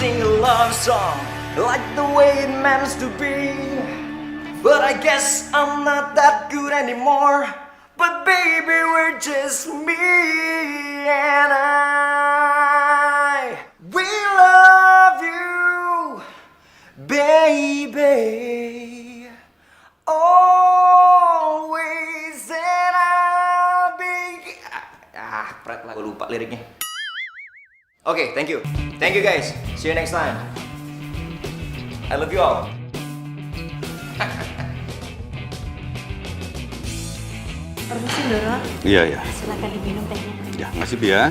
sing a love song like the way it meant to be. But I guess I'm not that good anymore. But baby, we're just me and I. We love you, baby. Always and I'll be. Pret lah, gue lupa liriknya. Oke, thank you. Thank you guys. See you next time. I love you all. Permisi, Doro. Iya, iya. Silakan diminum tehnya. Ya, makasih, Bi ya.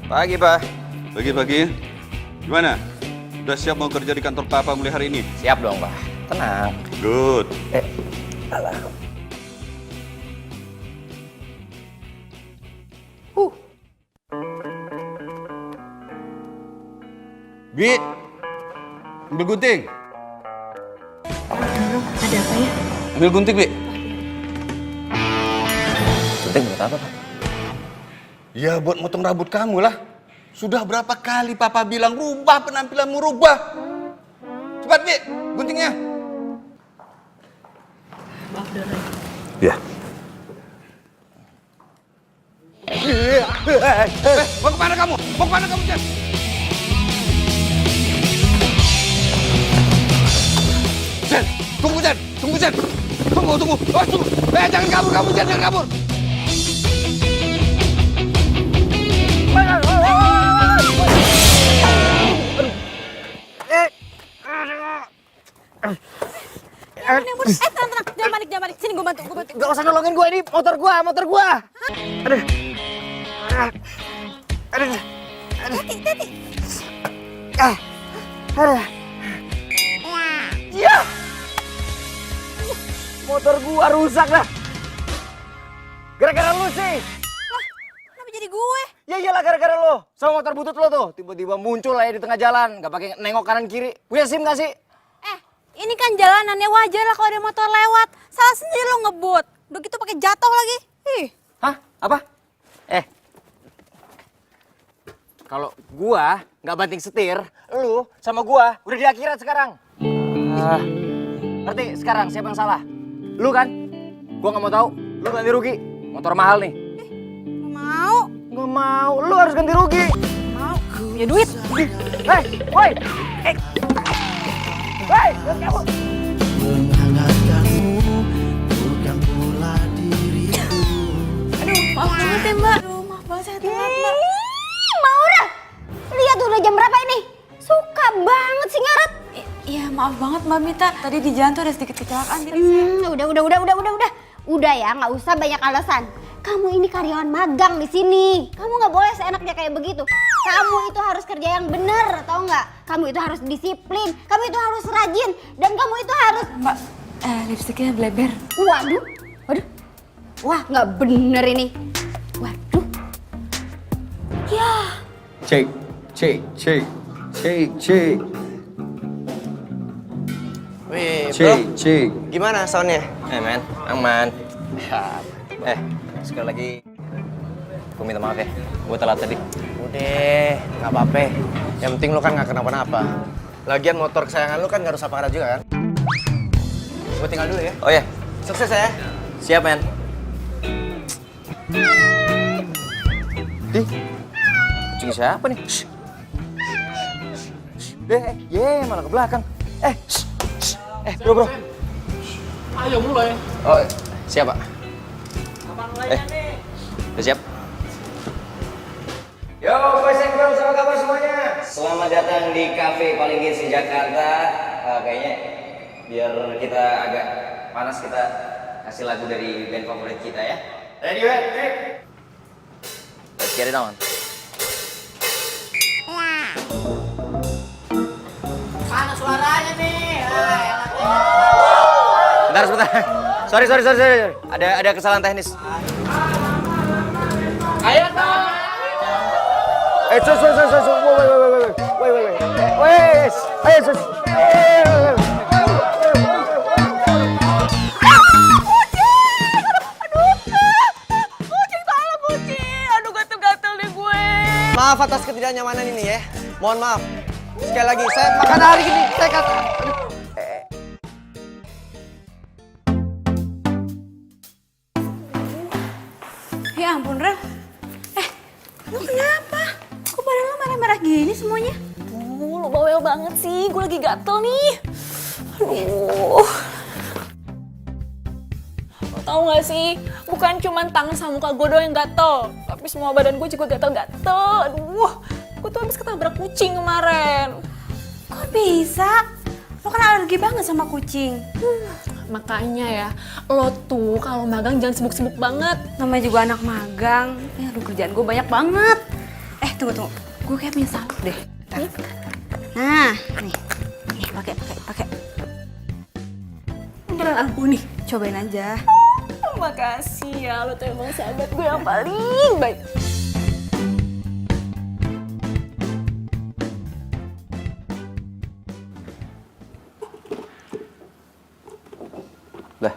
Pagi, Pak. Pagi-pagi. Gimana? Udah siap mau kerja di kantor Papa mulai hari ini? Siap dong, Pak. Tenang. Good. Alah. Bi, ambil gunting. Doro, ada apa ya? Ambil gunting, Bi. Gunting buat apa, Pak? Ya, buat motong rambut kamu lah. Sudah berapa kali Papa bilang rubah penampilanmu, rubah. Cepat, Bi, guntingnya. Maaf, Doro. Ya. Mau kemana kamu? Mau kemana kamu, Jen? Jen, tunggu, Jen. Tunggu, Jen. Tunggu. Oh, tunggu. Jangan kabur kamu, Jen. Jangan kabur. Tenang. Jangan panik. Sini gue bantu. Gak usah nolongin gue, ini motor gue. Aduh. Teti. Ya. Motor gua rusak dah. Gara-gara lu sih. Kenapa jadi gue? Ya iyalah gara-gara lo. Sama motor butut lo tuh. Tiba-tiba muncul aja di tengah jalan. Gak pakai nengok kanan kiri. Punya SIM gak sih? Ini kan jalanannya wajar lah kalau ada motor lewat. Salah sendiri lo ngebut. Udah gitu pakai jatuh lagi. Ih. Hah? Apa? Kalau gua nggak banting setir, lu sama gua udah di akhirat sekarang. Ngerti sekarang siapa yang salah? Lu kan? Gua nggak mau tahu. Lu ganti rugi. Motor mahal nih. Mau. Nggak mau. Lu harus ganti rugi. Mau. Punya duit. Woi. Kamu. Aduh, maaf banget ya, Mbak. Maaf banget saya telat, Mbak. Maura, lihat udah jam berapa ini? Suka banget sih ngaret. Iya, maaf banget Mbak Mita. Tadi di jalan tuh ada sedikit kecelakaan. Udah ya, nggak usah banyak alasan. Kamu ini karyawan magang di sini. Kamu nggak boleh seenaknya kayak begitu. Kamu itu harus kerja yang bener, tau nggak? Kamu itu harus disiplin. Kamu itu harus rajin. Dan kamu itu harus... Mbak, lipstiknya bleber. Waduh. Wah, nggak bener ini. Waduh. Ya. Cek. Wih, bro. Cek. Gimana soundnya? Men, aman. Sekali lagi gue minta maaf ya, gue telat tadi. Udah, nggak apa-apa. Yang penting lu kan nggak kenapa-napa. Lagian motor kesayangan lu kan nggak rusak parah juga kan? Gue tinggal dulu ya. Oh ya, Sukses ya. siap men. Di, kucing siapa nih? Malah ke belakang. Bro. Ayo mulai. Oh, siap Pak. Udah siap? Yo, boys and girls, apa kabar semuanya? Selamat datang di cafe paling hits di Jakarta. Kayaknya biar kita agak panas, kita kasih lagu dari band favorit kita ya. Ready, Trip? Let's get it on. Mana suaranya nih? Sebentar. Sorry. Ada kesalahan teknis. Ayo dong. Aduh, gatel-gatel deh gue. Maaf atas ketidaknyamanan ini ya. Mohon maaf. Sekali lagi, saya makan hari ini, saya kata. Ya ampun, Rel. Lu kenapa? Kok badan lu merah-merah gini semuanya? Lu bawel banget sih, gue lagi gatel nih. Aduh. Lo tau gak sih, bukan cuma tangan sama muka gue doang yang gatel, tapi semua badan gue juga gatel-gatel. Aduh, gue tuh habis ketabrak kucing kemarin. Kok bisa? Lo kan alergi banget sama kucing. Makanya ya, lo tuh kalau magang jangan sibuk-sibuk banget. Namanya juga anak magang. Aduh, kerjaan gue banyak banget. Tunggu. Gue kayak punya salep deh. Nah, nih. Nih, pakai. Beneran ampuh nih. Cobain aja. Makasih ya, lo tuh emang sahabat gue yang paling baik. Lah,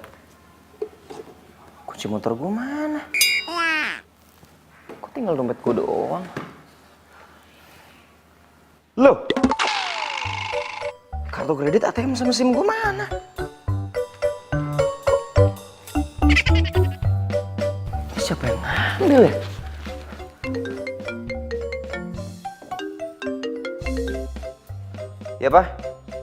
kunci motor gue mana? Kok tinggal dompet gue doang? Loh, kartu kredit ATM sama SIM gue mana? Siapa yang ngambil ya? Ya, Pak.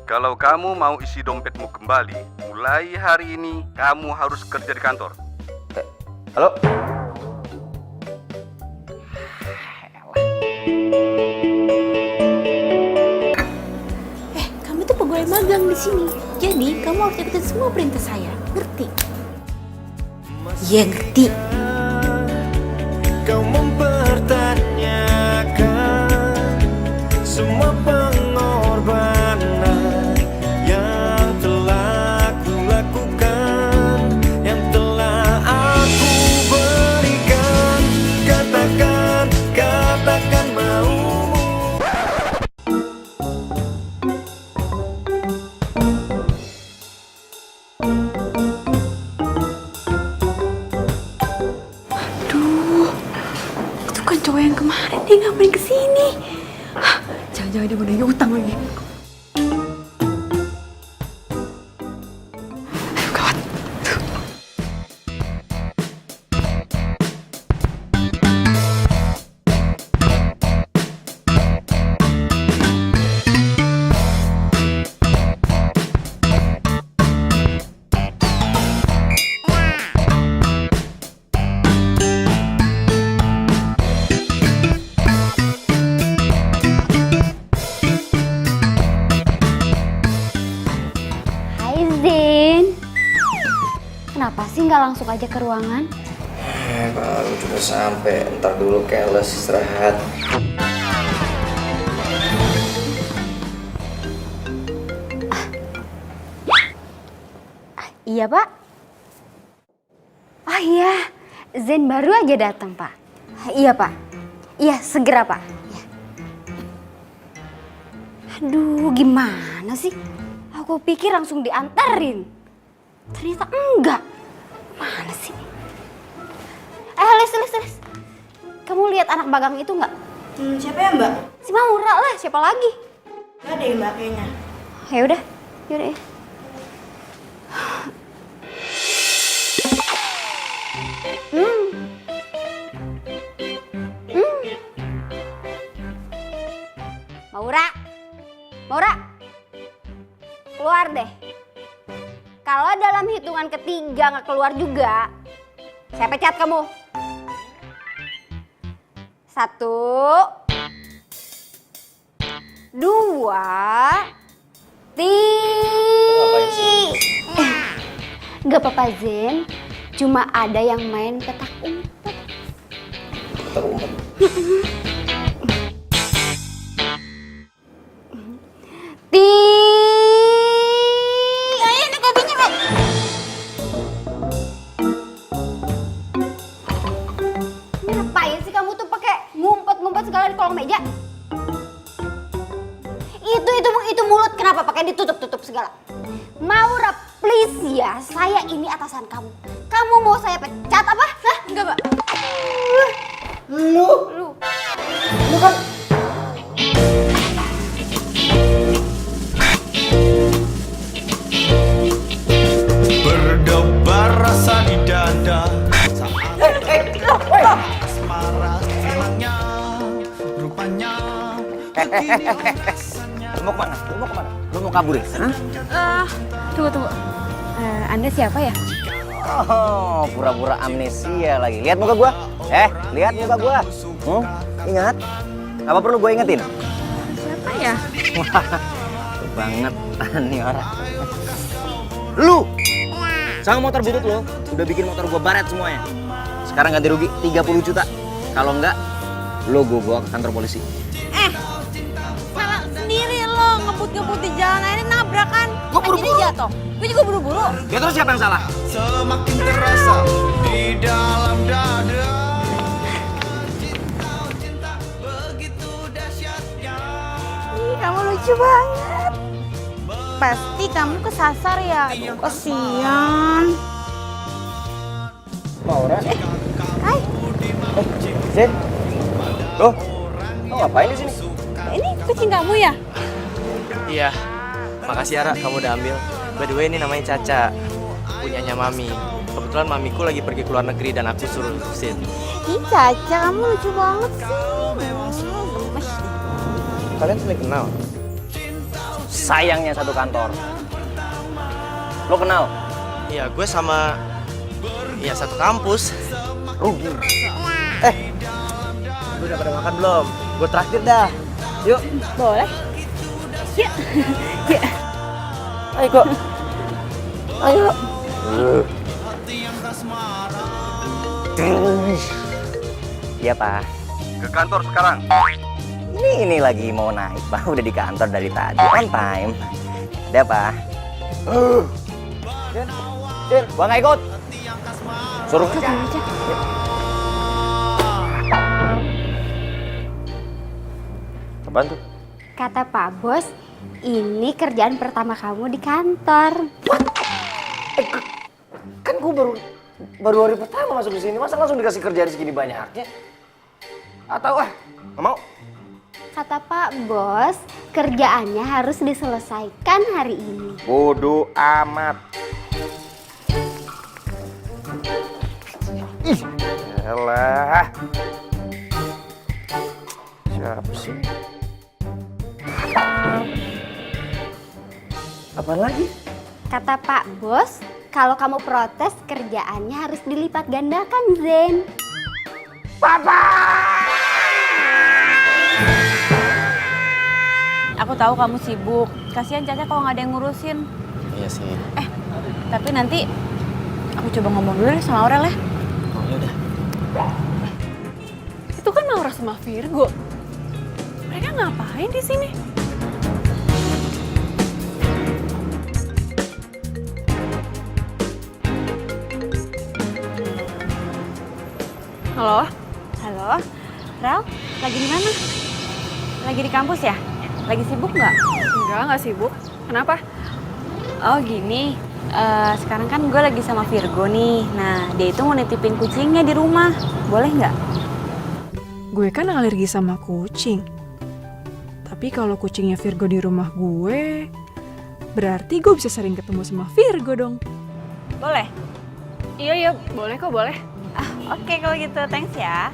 Kalau kamu mau isi dompetmu kembali, mulai hari ini kamu harus kerja di kantor. Halo? Kamu tuh pegawai magang di sini. Jadi, kamu harus ikutin semua perintah saya. Ngerti? Iya, ngerti. Kau mempertanyakan semua pengorbanan yang telah kulakukan, yang telah aku berikan. Katakan maumu. Itu kan cowok yang kemarin dia ngapain kesini? Jangan-jangan dia mau nagih utang lagi. Aduh, gawat. Hai Zin. Kenapa sih nggak langsung aja ke ruangan? Baru juga sampai. Ntar dulu keles istirahat. Iya Pak. Oh iya, Zen baru aja datang Pak. Iya Pak. Iya segera Pak. Iya. Aduh gimana sih? Aku pikir langsung diantarin. Ternyata enggak. Mana sih? Les. Kamu lihat anak magang itu nggak? Siapa ya, Mbak? Si Maura lah, siapa lagi? Gak ada ya, Mbak, kayaknya. Yaudah ya. Maura, keluar deh. Kalau dalam hitungan ketiga nggak keluar juga, saya pecat kamu. 1, 2, 3. Gak apa-apa Zen, cuma ada yang main petak umpet. Petak umpet. Ayo ini kopinya Pak. Ngapain sih kamu tuh pakai ngumpet-ngumpet segala di kolong meja? Itu mulut kenapa pakai ditutup-tutup segala? Maura, please ya, saya ini atasan kamu. Kamu mau saya pecat apa? Hah? Enggak, Pak. Lu kan Lu mau kemana? Lu mau kabur ya? Hah? Tunggu. Anda siapa ya? Oh, pura-pura amnesia lagi. Lihat muka gua. Lihat muka gua. Ingat? Apa perlu gua ingetin? Siapa ya? Banget nih orang. Lu sama motor butut lo udah bikin motor gua baret semuanya. Sekarang ganti rugi 30 juta. Kalau enggak, lo gua bawa ke kantor polisi. Salah sendiri lo ngebut-ngebut di jalan akhirnya nabrak kan. Gua buru-buru. Akhirnya jatuh. Gue juga buru-buru. Ya terus siapa yang salah? Semakin terasa di dalam dada. Ih, kamu lucu banget. Pasti kamu kesasar ya. Aduh, kasihan. Maura. Hai, Zen. Loh, lo ngapain di sini? ini kucing kamu ya? Iya. Makasih ya, Ra, kamu udah ambil. By the way, ini namanya Caca. Punyanya Mami. Kebetulan mamiku lagi pergi ke luar negeri dan aku suruh urusin. Ih, Caca, kamu lucu banget sih. Gemes. Kalian saling kenal? Sayangnya satu kantor. Lo kenal? Iya, gue sama... Iya, satu kampus. Rugi. Lu udah pada makan belum? Gue traktir dah. Yuk. Boleh? Yuk. Yuk. Ayo kok. Ayo. Iya, Pak. Ke kantor sekarang. Ini lagi mau naik, Pak. Udah di kantor dari tadi. On time. Ada, Pak. Din, gua nggak ikut. Suruh aja. Apaan tuh? Kata Pak Bos, ini kerjaan pertama kamu di kantor. Kan gua baru hari pertama masuk di sini. Masa langsung dikasih kerjaan segini banyaknya? Atau nggak mau? Kata Pak Bos, kerjaannya harus diselesaikan hari ini. Bodoh amat. Ih, elah. Siapa sih? Apaan lagi? Kata Pak Bos, kalau kamu protes kerjaannya harus dilipat gandakan, Zen. Aku tahu kamu sibuk. Kasihan Caca kalau nggak ada yang ngurusin. Iya sih. Tapi nanti aku coba ngomong dulu deh sama Aurel ya. Oh, yaudah. Itu kan Maura sama Virgo. Mereka ngapain di sini? Halo? Halo, Rel, lagi di mana? Lagi di kampus ya? Lagi sibuk nggak? Enggak sibuk. Kenapa? Oh gini, sekarang kan gue lagi sama Virgo nih. Nah, dia itu mau nitipin kucingnya di rumah. Boleh nggak? Gue kan alergi sama kucing. Tapi kalau kucingnya Virgo di rumah gue, berarti gue bisa sering ketemu sama Virgo dong. Boleh? Iya, boleh kok, boleh. Oke, kalau gitu, thanks ya.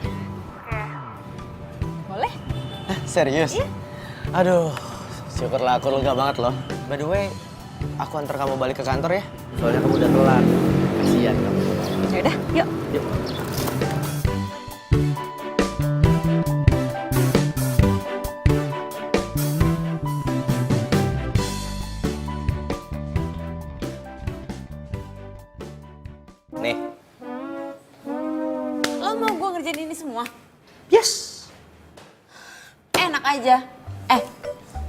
Boleh? Serius? Aduh, syukurlah aku lega banget loh. By the way, aku antar kamu balik ke kantor ya. Soalnya kamu udah telat. Kasian kamu. Yaudah, yuk. Yuk. Nih. Lo mau gue ngerjain ini semua? Yes. Enak aja.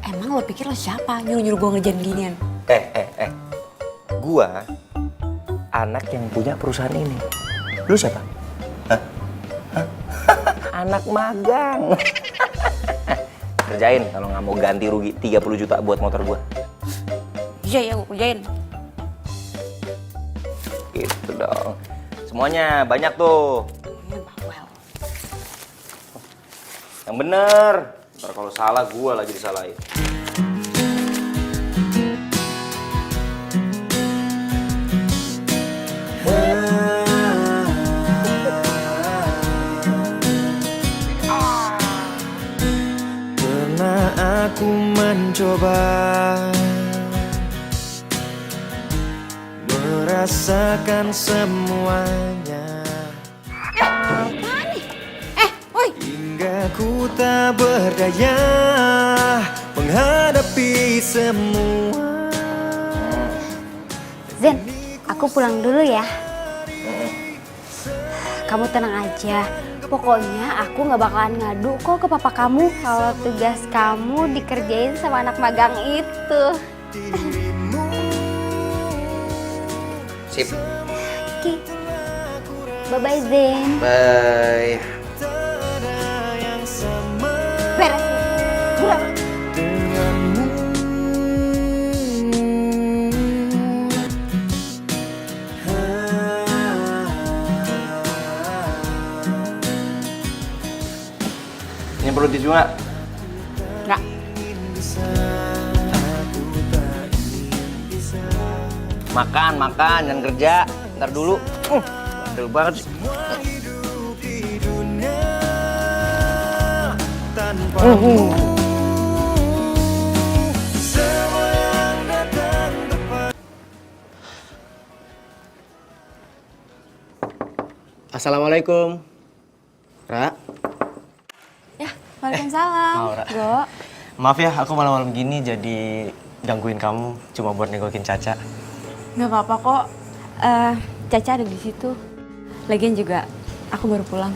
Emang lo pikir lo siapa nyuruh-nyuruh gue ngerjain ginian? Gua anak yang punya perusahaan ini. Lu siapa? Hah? Anak magang. Kerjain kalau nggak mau ganti rugi 30 juta buat motor gua. Iya, gue kerjain. Gitu dong. Semuanya banyak tuh. Yang bener. Ntar kalau salah gua lagi disalahin. Pernah mencoba merasakan semuanya. Woi, Hingga ku tak berdaya menghadapi semua. Zen, aku pulang dulu ya. Kamu tenang aja. Pokoknya aku nggak bakalan ngadu kok ke papa kamu kalau tugas kamu dikerjain sama anak magang itu. Sip. Oke. Bye-bye Zen. Bye. Beres. Buruan. Ini perlu tisu nggak? enggak. Makan, jangan kerja. Ntar dulu. Bandel banget sih. Assalamualaikum. Ra. Ya, waalaikumsalam. Maura. Go. Maaf ya, aku malam-malam gini jadi gangguin kamu cuma buat nengokin Caca. Nggak apa-apa kok. Caca ada di situ. Lagian juga aku baru pulang.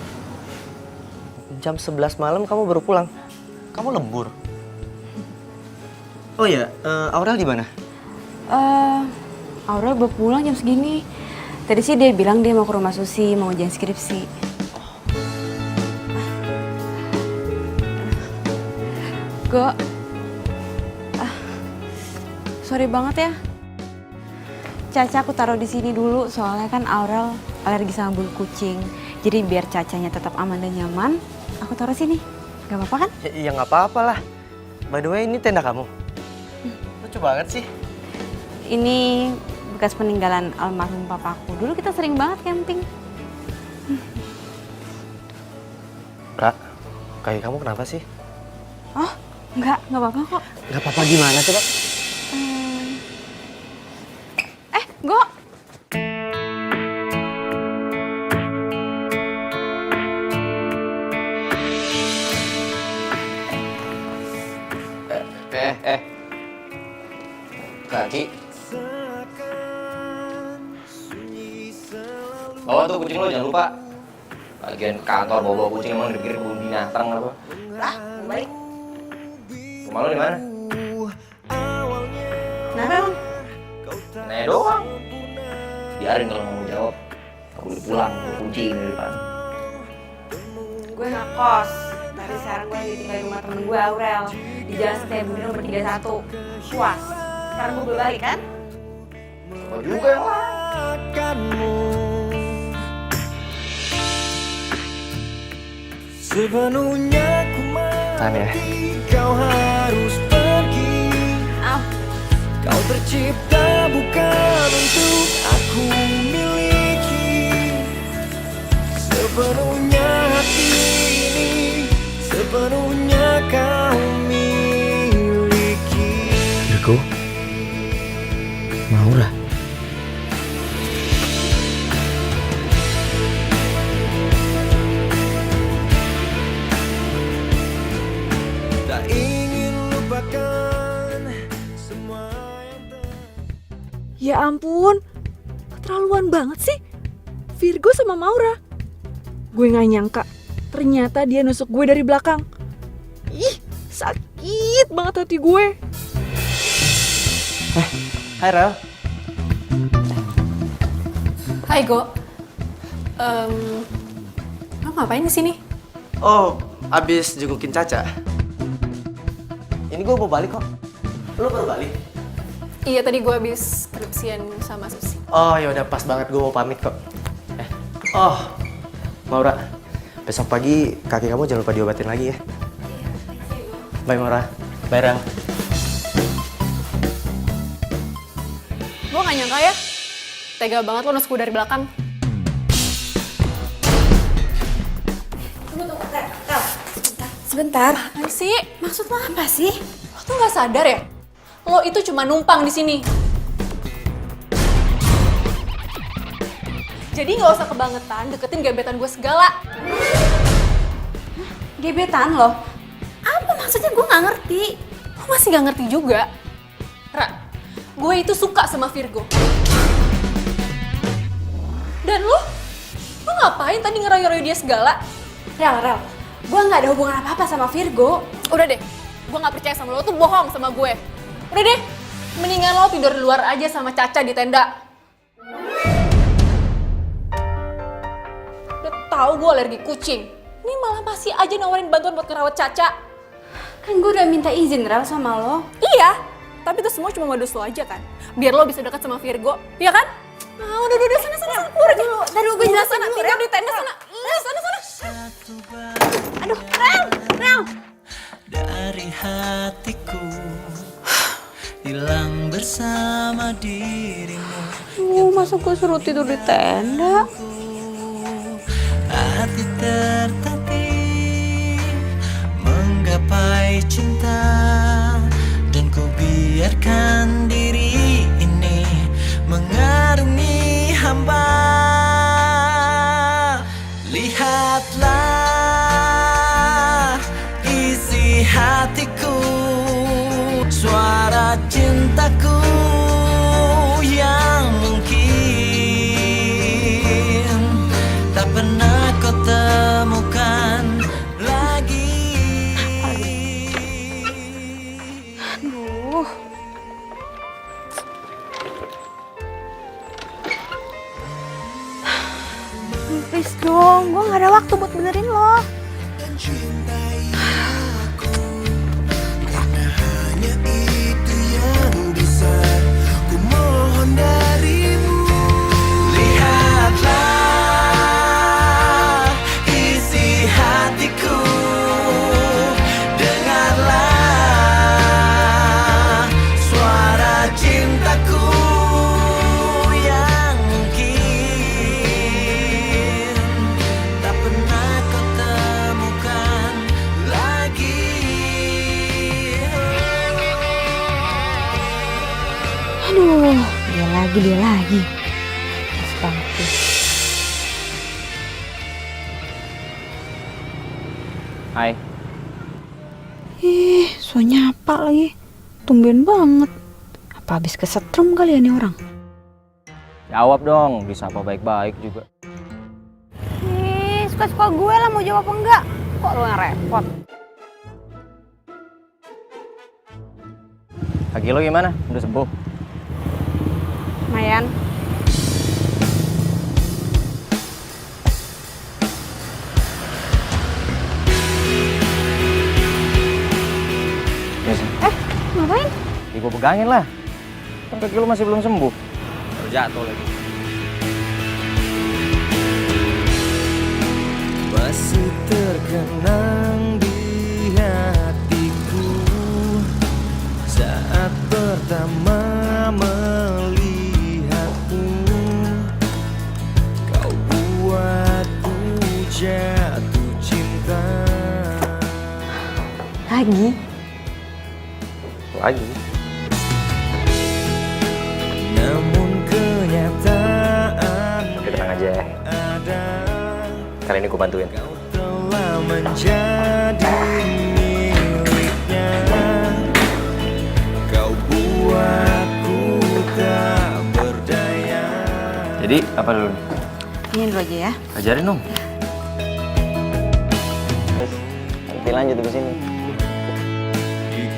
Jam 11 malam kamu baru pulang. Kamu lembur. Oh iya, Aurel di mana? Aurel baru pulang jam segini. Tadi sih dia bilang dia mau ke rumah Susi, mau ujian skripsi. Go. Sorry banget ya. Caca aku taruh di sini dulu soalnya kan Aurel alergi sama bulu kucing. Jadi biar Cacanya tetap aman dan nyaman, aku taruh sini. Gak apa-apa kan? Ya nggak apa-apa lah. By the way, ini tenda kamu. Lucu banget sih. Ini bekas peninggalan almarhum papaku. Dulu kita sering banget camping. Kak, kaki kamu kenapa sih? Oh, nggak apa-apa kok. Nggak apa-apa gimana coba? Go. Kaki. Bawa tuh kucing lo, jangan lupa. Bagian kantor bawa kucing emang dipikir kebun binatang apa? Lah, balik. Rumah lo di mana? Kenapa emang? Nanya doang. Biarin kalau nggak mau jawab. Aku udah pulang, bawa kucing dari depan. Gue ngekos. Tapi sekarang gue lagi tinggal di rumah temen gue, Aurel. Di Jalan Setiabudi nomor 31. Puas. Sekarang gue belum balik kan? Kau juga yang lain. Sepenuhnya ku Tahan ya. mati, kau harus pergi. Kau tercipta bukan untuk aku miliki. Sepenuhnya hati ini, sepenuhnya kau miliki. Virgo, Maura. Tak ingin lupakan semua yang Ya ampun, keterlaluan banget sih. Virgo sama Maura. Gue gak nyangka, ternyata dia nusuk gue dari belakang. Ih, sakit banget hati gue. Hai Rel. Hai Go. Lo ngapain di sini? Oh, abis jengukin Caca. Ini gue mau balik kok. Lo baru balik? Iya, tadi gue habis skripsian sama Susi. Oh ya udah pas banget gue mau pamit kok. Oh, Maura. Besok pagi kaki kamu jangan lupa diobatin lagi ya. Bye Maura. Bye Rel. Gue gak nyangka ya. Tega banget lo nusuk gue dari belakang. Sebentar. Apa sih? Maksud lo apa sih? Lo Lo nggak sadar ya? Lo itu cuma numpang di sini. Jadi nggak usah kebangetan deketin gebetan gue segala. Gebetan lo? Apa maksudnya gue nggak ngerti? Lo masih nggak ngerti juga? Ra, gue itu suka sama Virgo. Dan lo ngapain tadi ngerayu-rayu dia segala? Rel, gue nggak ada hubungan apa-apa sama Virgo. Udah deh, gue nggak percaya sama lo tuh bohong sama gue. Udah deh, mendingan lo tidur di luar aja sama Caca di tenda. Udah tahu gue alergi kucing. Ini malah masih aja nawarin bantuan buat ngerawat Caca. Kan gue udah minta izin Rel sama lo. Iya, tapi itu semua cuma modus lo aja kan. Biar lo bisa dekat sama Virgo, iya kan? Ah, udah, sana, keluar aja. Tadi gue jelasin sana, dulu, tidur Rel. di tenda sana. Sana. Aduh, Rel. Dari hatiku hilang bersama dirimu. Masa gue suruh tidur di tenda? Hati tertatih menggapai cinta, dan ku biarkan diri ini mengarungi hamba. Lihatlah isi hatiku, suara cintaku yang mungkin tak pernah kau temukan lagi. Aduh. Please dong, gue gak ada waktu buat benerin lo. Karena hanya itu yang bisa ku mohon darimu. Lihatlah isi hatiku, dengarlah suara cintaku yang mungkin tak pernah kau temukan lagi. Aduh, dia lagi. Pas banget tuh. Hai. So nyapa lagi. Tumben banget. Apa habis kesetrum kali ya nih orang? Jawab dong, bisa apa baik-baik juga. Suka-suka gue lah mau jawab apa enggak. Kok lo yang repot? Kaki lo gimana? Udah sembuh? Lumayan. Yes. Ngapain? Ya gue pegangin lah. Kan kaki lo masih belum sembuh. Baru jatuh lagi. Masih terkenang di hatiku saat pertama melihatmu. Kau buatku jatuh cinta. Lagi? Namun kenyataan Oke, tenang aja ya. ada, Kali ini gue bantuin. kau telah menjadi miliknya. Kau buatku tak berdaya. Jadi apa dulu? Ini dulu aja ya. Ajarin dong. Nanti lanjut ke sini. Di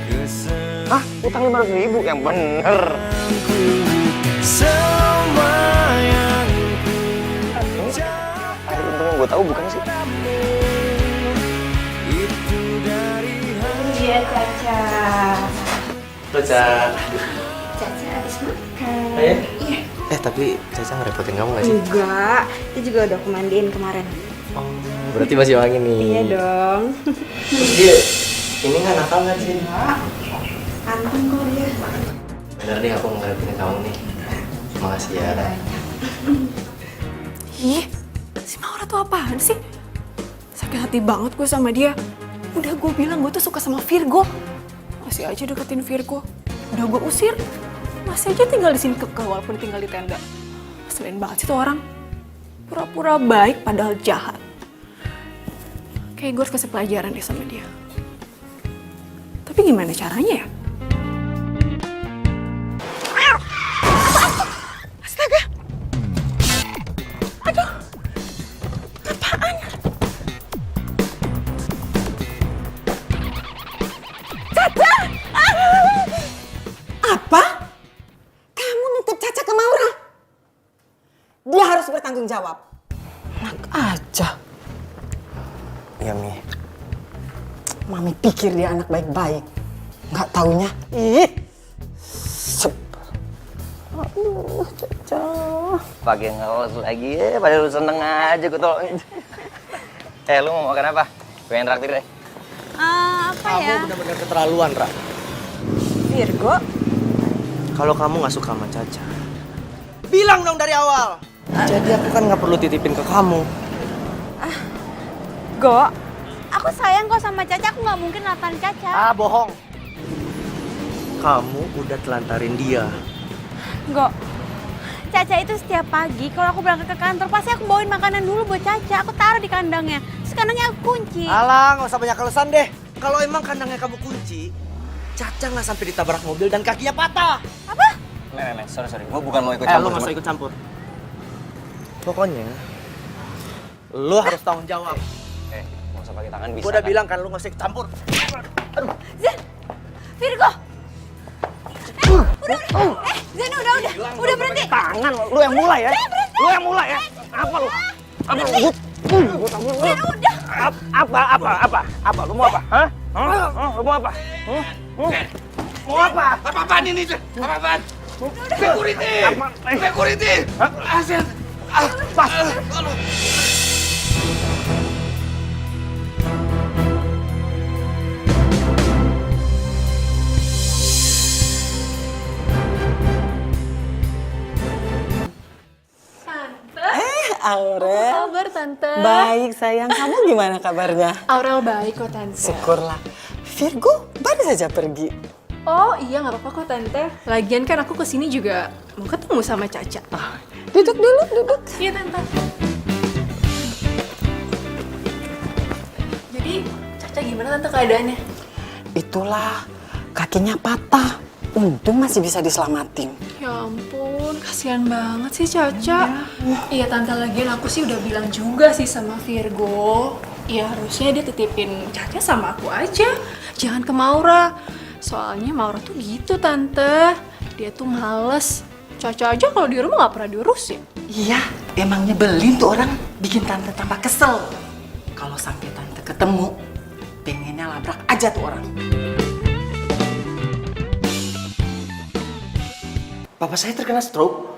Hah? Utang 500.000? Yang bener. semua yang Ada untung yang gue tahu bukan sih? itu dari Iya, Caca. Caca. Caca habis makan. Tapi Caca ngerepotin kamu gak sih? Enggak, dia juga udah aku mandiin kemarin. Oh, berarti masih wangi nih. Iya dong. Terus dia, ini nggak nakal nggak sih? Anteng kok dia. Bener deh, aku ngerepotin kamu nih. Makasih ya. Ih, si Maura tuh apaan sih? Sakit hati banget gue sama dia. Udah gue bilang gue tuh suka sama Virgo. Masih aja deketin Virgo. Udah gue usir. Masih aja tinggal di sini kekeh walaupun tinggal di tenda. Ngeselin banget sih tuh orang. Pura-pura baik padahal jahat. Kayak gue harus kasih pelajaran deh sama dia. Tapi gimana caranya ya? Astaga! Aduh! Apaan? Caca! Apa? Kamu nitip Caca ke Maura? Dia harus bertanggung jawab. Enak aja. Iya, Mi. Mami pikir dia anak baik-baik. Nggak taunya. Ih. Sep. Aduh, Caca. Pakai ngelos lagi ya, pada lu seneng aja gue tolongin. Lu mau makan apa? Gue yang traktir deh. Apa ya? Kamu benar-benar keterlaluan, Ra. Virgo. Kalau kamu nggak suka sama Caca, bilang dong dari awal. Jadi aku kan nggak perlu titipin ke kamu. Go, aku sayang kok sama Caca, aku nggak mungkin natan Caca. Bohong. Kamu udah telantarin dia. Go, Caca itu setiap pagi kalau aku berangkat ke kantor pasti aku bawain makanan dulu buat Caca. Aku taruh di kandangnya, terus kandangnya aku kunci. Alah, nggak usah banyak alasan deh. Kalau emang kandangnya kamu kunci, Caca nggak sampai ditabrak mobil dan kakinya patah. Apa? Nek, sorry. Gue bukan mau ikut Lu campur. nggak usah ikut campur. Pokoknya, lu harus tanggung jawab. Nggak usah pakai tangan bisa. Gue udah kan? bilang kan lu nggak usah ikut campur. Zen, Virgo. Zen udah berhenti. Tangan, lu yang mulai ya. Lu yang mulai ya. Apa lu? Apa lu? Zen udah. Apa? Lu mau apa? Hah? Lu mau apa? Mau apa? Apa-apaan ini? Apa-apaan? Security! Asen! Aurel. Kabar Tante? Baik sayang, kamu gimana kabarnya? Aurel baik kok Tante. Syukurlah. Virgo baru saja pergi. Oh iya nggak apa-apa kok Tante. Lagian kan aku kesini juga mau ketemu sama Caca. Duduk dulu, duduk. Iya Tante. Jadi Caca gimana Tante keadaannya? Itulah, kakinya patah. Untung masih bisa diselamatin. Ya ampun, kasihan banget sih Caca. Iya Tante, lagian aku sih udah bilang juga sih sama Virgo. Ya harusnya dia titipin Caca sama aku aja. Jangan ke Maura. Soalnya Maura tuh gitu Tante. Dia tuh males. Caca aja kalau di rumah gak pernah diurusin. Iya, emang nyebelin tuh orang. Bikin tante tambah kesel. Kalau sampai tante ketemu, pengennya labrak aja tuh orang. Papa saya terkena stroke.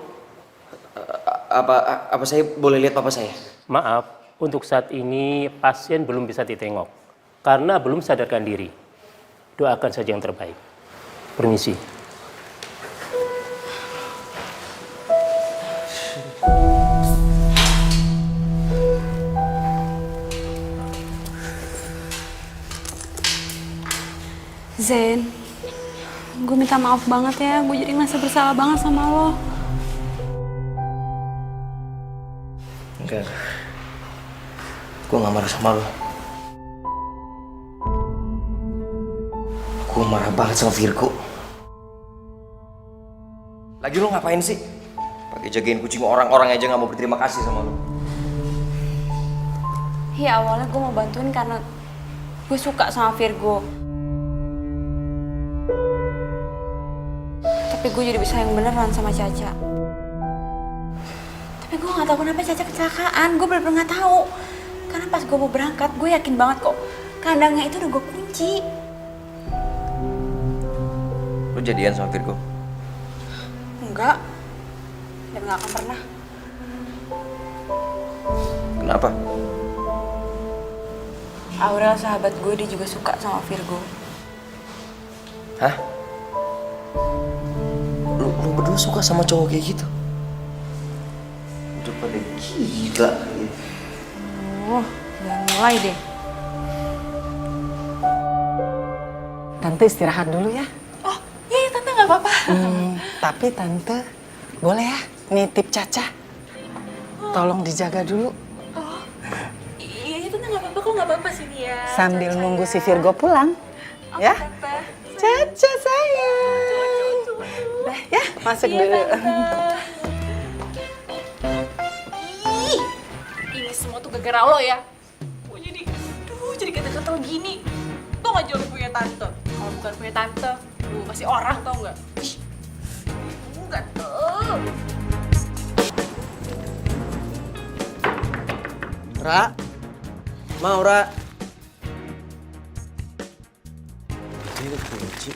Apa saya boleh lihat papa saya? Maaf, untuk saat ini pasien belum bisa ditengok karena belum sadarkan diri. Doakan saja yang terbaik. Permisi. Zen, gue minta maaf banget ya, gue jadi merasa bersalah banget sama lo. Enggak. Gue gak marah sama lo. Gue marah banget sama Virgo. Lagi lo ngapain sih? Pakai jagain kucing orang aja nggak mau berterima kasih sama lu. Ya awalnya gue mau bantuin karena gue suka sama Virgo. Tapi gue jadi sayang beneran sama Caca. Tapi gue gak tahu kenapa Caca kecelakaan. Gue bener-bener gak tahu. Karena pas gue mau berangkat, gue yakin banget kok kandangnya itu udah gue kunci. Lu jadian sama Virgo? Enggak. Dan gak akan pernah. Kenapa? Aurel sahabat gue, dia juga suka sama Virgo. Hah? Lu berdua suka sama cowok kayak gitu? Udah pada gila. Oh, jangan mulai deh. Dan Tante istirahat dulu ya. Oh, iya Tante nggak apa-apa. Tapi Tante boleh ya nitip Caca. Tolong dijaga dulu. Oh, iya Tante nggak apa-apa kok, nggak apa-apa sini ya. Sambil Caca nunggu ya. si Virgo pulang. Oke, Ya. Tante. Caca sayang. Dah ya, masuk Iya, dulu. Tante. Ih, ini semua tuh gara-gara lo ya. Gue jadi gatel-gatel gini. Tuh nggak jauh punya tante. Kalau bukan punya tante, lu masih orang tau nggak? Ih, gatel. Ra, Maura. Ini kunci.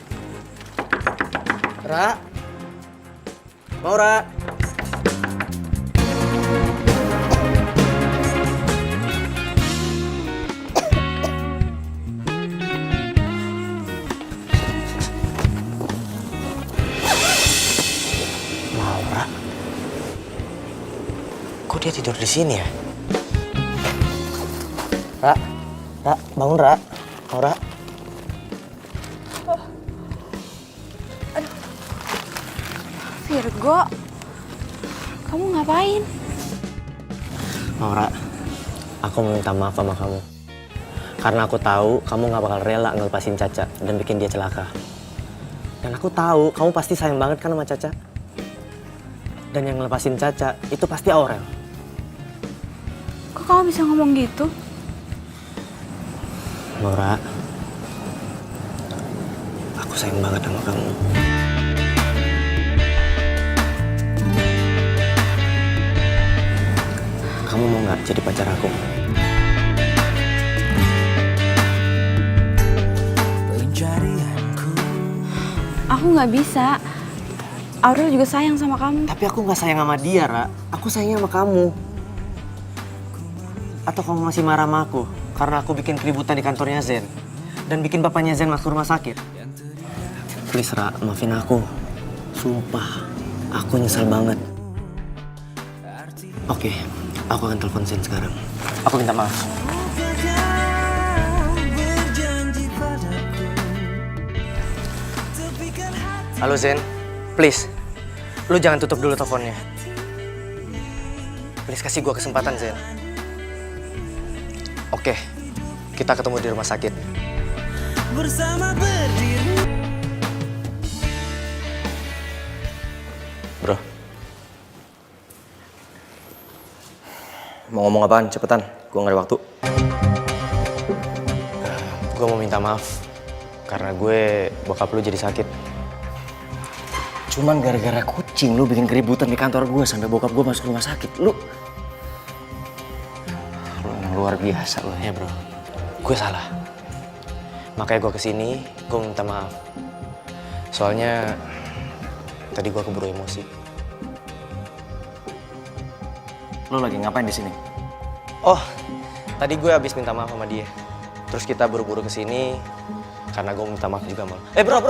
Ra, Maura. Maura. Kok dia tidur di sini ya? Ra, bangun Ra. Maura. Virgo, kamu ngapain? Maura, aku mau minta maaf sama kamu. Karena aku tahu kamu gak bakal rela ngelepasin Caca dan bikin dia celaka. Dan aku tahu kamu pasti sayang banget kan sama Caca. Dan yang ngelepasin Caca itu pasti Aurel. Kok kamu bisa ngomong gitu? Maura, aku sayang banget sama kamu. Kamu mau nggak jadi pacar aku? Aku nggak bisa. Aurel juga sayang sama kamu. Tapi aku nggak sayang sama dia, Ra. Aku sayang sama kamu. Atau kamu masih marah sama aku karena aku bikin keributan di kantornya Zen dan bikin bapaknya Zen masuk rumah sakit? Please, Ra, maafin aku. Sumpah, aku nyesel banget. Oke, aku akan telepon Zen sekarang. Aku minta maaf. Halo Zen, please, lu jangan tutup dulu teleponnya. Please kasih gua kesempatan Zen. Oke, kita ketemu di rumah sakit. Bersama berdiri. Bro, mau ngomong apaan? Cepetan, gua nggak ada waktu. Gue mau minta maaf karena gue bokap lu jadi sakit. Cuman gara-gara kucing lu bikin keributan di kantor gue sampai bokap gue masuk rumah sakit. Lu emang luar biasa lu ya bro. Gue salah. Makanya gue kesini, gue minta maaf. Soalnya tadi gue keburu emosi. Lu lagi ngapain di sini? Oh, tadi gue habis minta maaf sama dia. Terus kita buru-buru kesini karena gue minta maaf juga mal. Bro.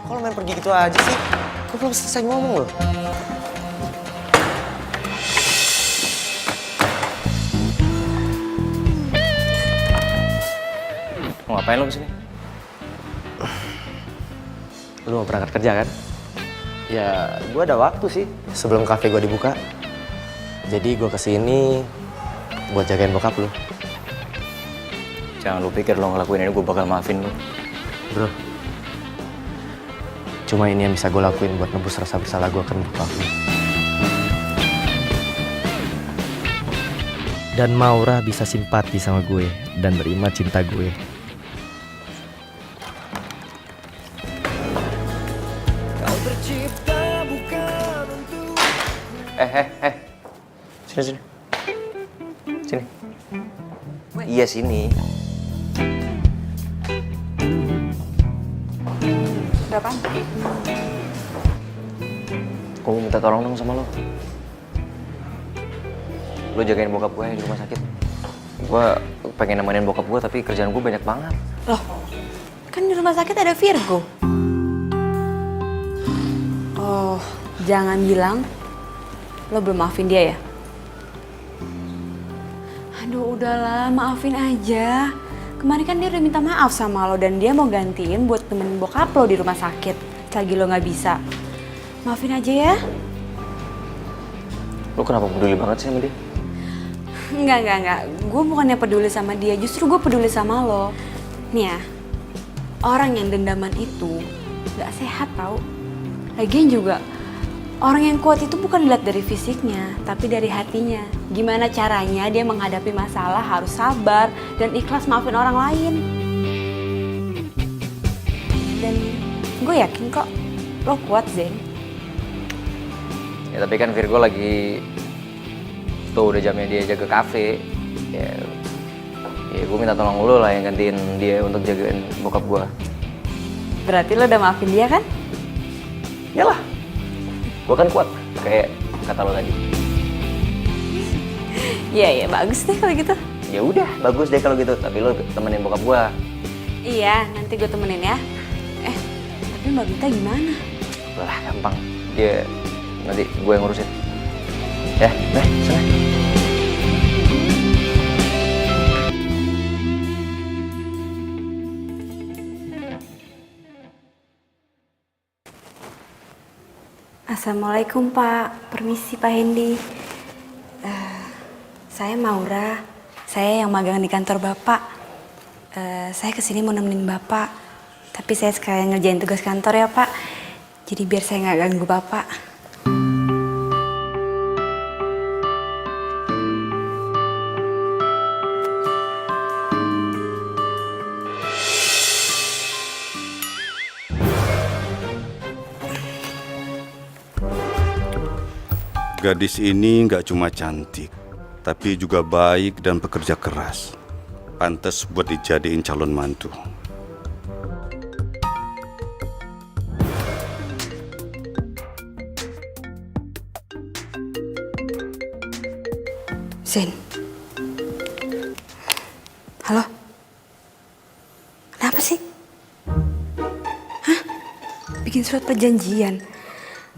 Kok lo main pergi gitu aja sih? Gue belum selesai ngomong loh. Mau ngapain lo kesini? Lo mau berangkat kerja kan? Ya, gue ada waktu sih sebelum kafe gue dibuka. Jadi gue kesini buat jagain bokap lo. Jangan lu pikir lo ngelakuin ini gue bakal maafin lo. Bro, cuma ini yang bisa gue lakuin buat nebus rasa bersalah gue ke bokap lo. Dan Maura bisa simpati sama gue dan terima cinta gue. Kau tercipta bukan untuk. Sini. Iya sini. Udah apaan? Gue minta tolong dong sama lo. Lo jagain bokap gue di rumah sakit. Gue pengen nemenin bokap gue tapi kerjaan gue banyak banget. Loh, kan di rumah sakit ada Virgo. Oh, jangan bilang lo belum maafin dia ya? Aduh, udahlah, maafin aja. Kemarin kan dia udah minta maaf sama lo dan dia mau gantiin buat temenin bokap lo di rumah sakit. Selagi lo nggak bisa. Maafin aja ya. Lo kenapa peduli banget sih sama dia? Enggak. Gue bukannya peduli sama dia, justru gue peduli sama lo. Nih ya, orang yang dendaman itu gak sehat tau. Lagian juga, orang yang kuat itu bukan dilihat dari fisiknya, tapi dari hatinya. Gimana caranya dia menghadapi masalah harus sabar dan ikhlas maafin orang lain. Dan gue yakin kok, lo kuat Zen. Ya tapi kan Virgo lagi tuh udah jamnya dia jaga kafe. Ya gue minta tolong lu lah yang gantiin dia untuk jagain bokap gue. Berarti lo udah maafin dia kan? Yalah, gue kan kuat kayak kata lo tadi. Iya bagus deh kalau gitu. Ya udah bagus deh kalau gitu, tapi lo temenin bokap gue. Iya, nanti gue temenin ya. Tapi Mbak Bita gimana? Lah gampang, dia nanti gue yang ngurusin. Ya, sana. Assalamualaikum Pak, permisi Pak Hendy. Saya Maura, saya yang magang di kantor Bapak. Saya kesini mau nemenin Bapak, tapi saya sekalian ngerjain tugas kantor ya Pak. Jadi biar saya nggak ganggu Bapak. Gadis ini nggak cuma cantik, tapi juga baik dan pekerja keras. Pantas buat dijadiin calon mantu. Zen. Halo? Kenapa sih? Hah? Bikin surat perjanjian?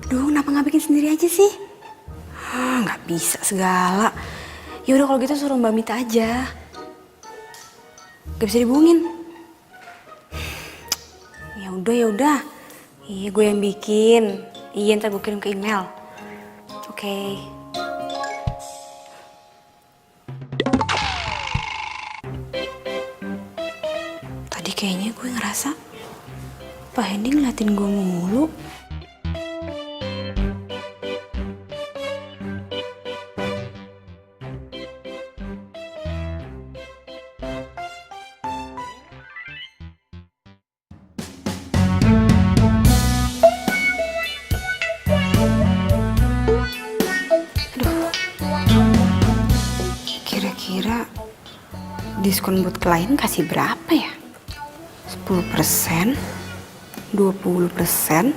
Duh, kenapa nggak bikin sendiri aja sih? Nggak bisa segala. Ya udah kalau gitu suruh Mbak Mita aja. Gak bisa dihubungin. Ya udah. Iya, gue yang bikin. Iya, ntar gue kirim ke email. Oke. Tadi kayaknya gue ngerasa Pak Hendy ngeliatin gue mulu. Kira-kira diskon buat klien kasih berapa ya? 10%, 20%,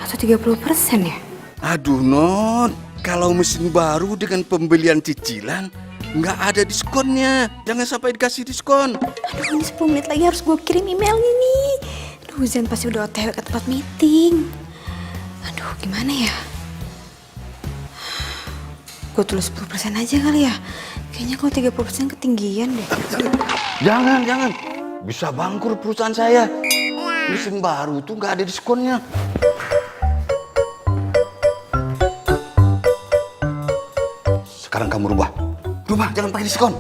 atau 30% ya? Aduh Non, kalau mesin baru dengan pembelian cicilan nggak ada diskonnya. Jangan sampai dikasih diskon. Aduh, ini 10 menit lagi harus gue kirim emailnya nih. Aduh, Zen pasti udah OTW ke tempat meeting. Aduh, gimana ya? Gue tulis 10% aja kali ya. Kayaknya kalau 30% ketinggian deh. Jangan. Bisa bangkrut perusahaan saya. Mesin baru tuh nggak ada diskonnya. Sekarang kamu rubah, jangan pakai diskon.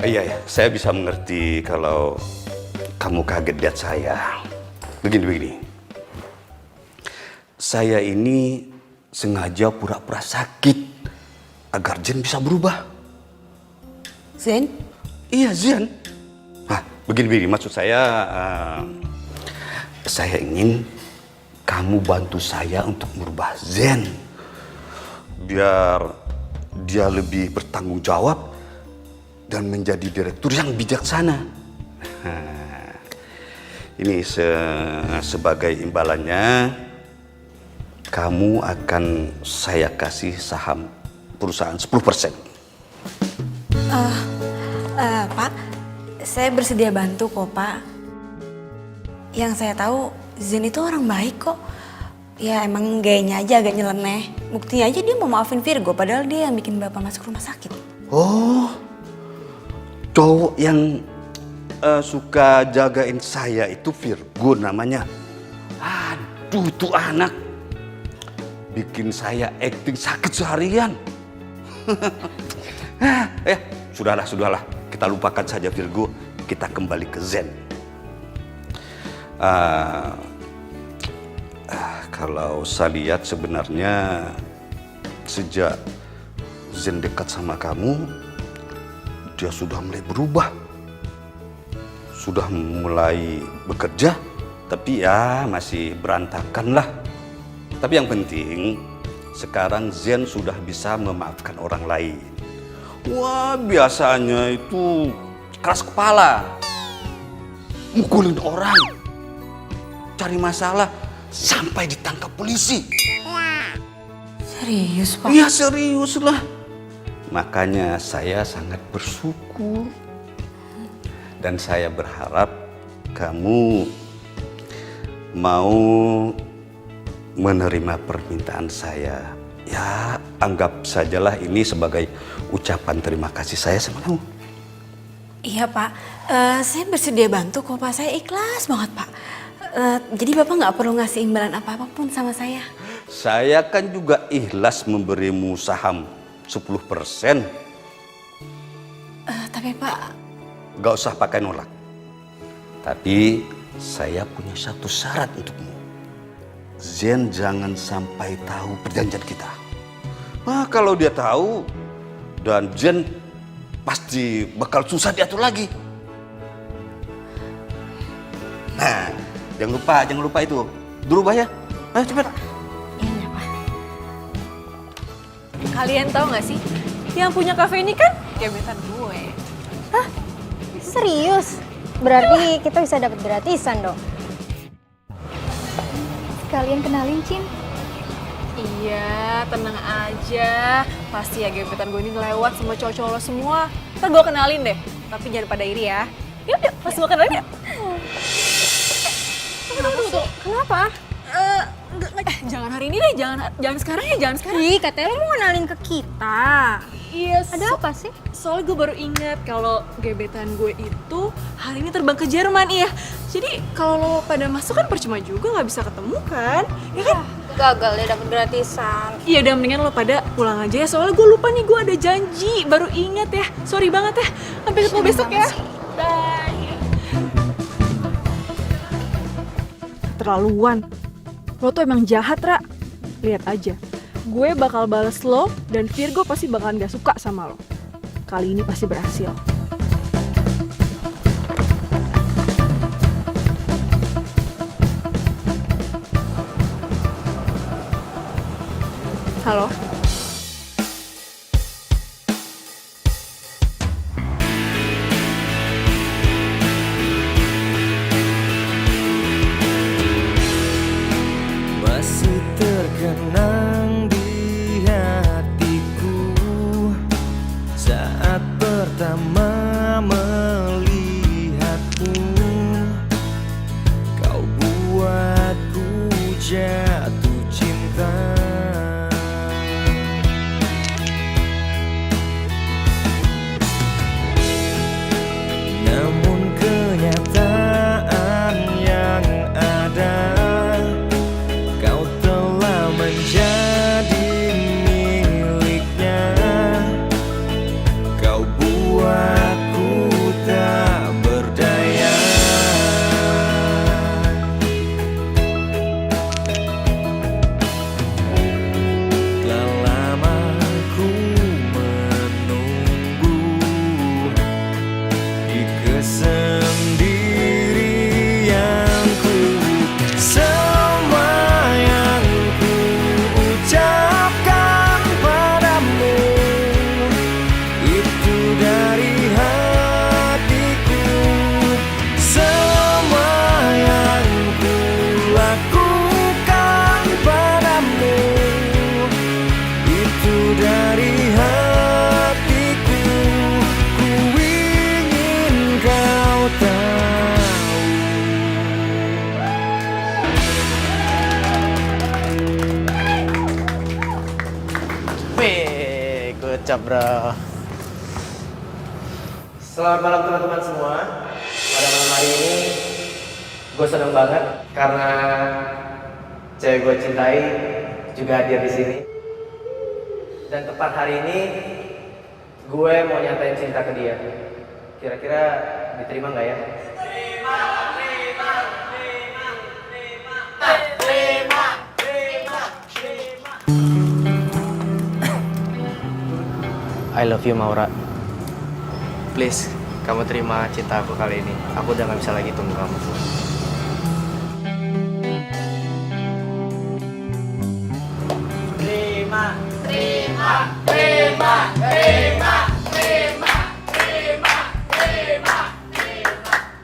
Iya, saya bisa mengerti kalau kamu kaget lihat saya. Begini. Saya ini sengaja pura-pura sakit agar Zen bisa berubah. Zen? Iya, Zen. Nah, begini, maksud saya ingin kamu bantu saya untuk merubah Zen. Biar dia lebih bertanggung jawab dan menjadi direktur yang bijaksana. Nah, ini sebagai imbalannya, kamu akan saya kasih saham perusahaan 10%. Pak, saya bersedia bantu kok, Pak. Yang saya tahu, Zen itu orang baik kok. Ya emang gayanya aja agak nyeleneh. Buktinya aja dia mau maafin Virgo padahal dia yang bikin bapak masuk rumah sakit. Oh, cowok yang suka jagain saya itu Virgo namanya. Aduh, tuh anak bikin saya acting sakit seharian. Sudahlah. Kita lupakan saja Virgo. Kita kembali ke Zen. Kalau saya lihat sebenarnya sejak Zen dekat sama kamu, dia sudah mulai berubah. Sudah mulai bekerja, tapi ya masih berantakan lah. Tapi yang penting, sekarang Zen sudah bisa memaafkan orang lain. Wah, biasanya itu keras kepala. Mukulin orang. Cari masalah sampai ditangkap polisi. Serius, Pak? Iya, serius lah. Makanya saya sangat bersyukur. Dan saya berharap kamu mau menerima permintaan saya. Ya, anggap sajalah ini sebagai ucapan terima kasih saya sama kamu. Iya, Pak. Saya bersedia bantu kok, Pak. Saya ikhlas banget, Pak. Jadi Bapak nggak perlu ngasih imbalan apa-apapun sama saya. Saya kan juga ikhlas memberimu saham 10%. Tapi Pak... Gak usah pakai nolak. Tapi saya punya satu syarat untukmu. Zen jangan sampai tahu perjanjian kita. Nah, kalau dia tahu, dan Zen pasti bakal susah diatur lagi. Nah, jangan lupa itu. Berubah ya. Ayo cepet. Iya, Pak. Kalian tahu nggak sih, yang punya kafe ini kan gebetan gue. Hah? Serius? Berarti kita bisa dapat gratisan dong. Sekalian kenalin, Cin. Iya, tenang aja. Pasti ya gebetan gue ini ngelewat sama cowok-cowok lo semua. Ntar gue kenalin deh, tapi jangan pada iri ya. Yuk, pas gue kenalin ya. Tunggu. Kenapa? Jangan hari ini deh, jangan sekarang ya, jangan sekarang. Ih, katanya lo mau kenalin ke kita. Iya, Ada apa sih? Soalnya gue baru ingat kalau gebetan gue itu hari ini terbang ke Jerman, iya. Jadi kalau lo pada masuk kan percuma juga, nggak bisa ketemu kan, ya kan? Gagal deh dapet gratisan. Iya, udah mendingan lo pada pulang aja ya. Soalnya gue lupa nih, gue ada janji. Baru ingat ya. Sorry banget ya. Sampai ketemu besok ya. Bye. Terlaluan. Lo tuh emang jahat, Ra. Lihat aja. Gue bakal bales lo dan Virgo pasti bakalan gak suka sama lo. Kali ini pasti berhasil. Halo? Masih terkenang di hatiku saat pertama melihatmu. Kau buatku jatuh cinta. Namun kenyataan yang ada, kau telah menjadi miliknya. Kau buat bro. Selamat malam teman-teman semua. Pada malam hari ini gue seneng banget karena cewek gue cintai juga hadir di sini. Dan tepat hari ini gue mau nyatain cinta ke dia. Kira-kira diterima nggak ya? I love you Maura. Please, kamu terima cinta aku kali ini. Aku udah gak bisa lagi tunggu kamu.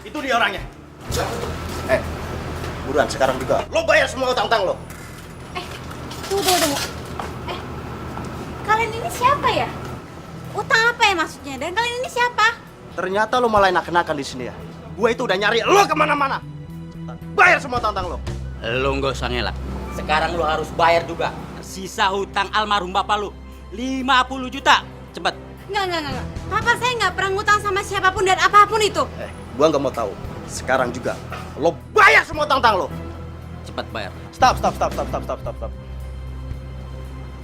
Itu dia orangnya. Buruan sekarang juga. Lo bayar semua utang-utang lo. Tunggu. Kalian ini siapa ya? Utang apa ya maksudnya? Dan kalian ini siapa? Ternyata lo malah enak-enakan di sini ya. Gue itu udah nyari lo kemana-mana. Bayar semua utang-utang lo. Lo nggak usah ngelak. Sekarang lo harus bayar juga. Sisa hutang almarhum bapak lo 50 juta. Cepet. Enggak. Papa saya nggak pernah ngutang sama siapapun dan apapun itu. Gue nggak mau tahu. Sekarang juga lo bayar semua utang-utang lo. Cepet bayar. Stop.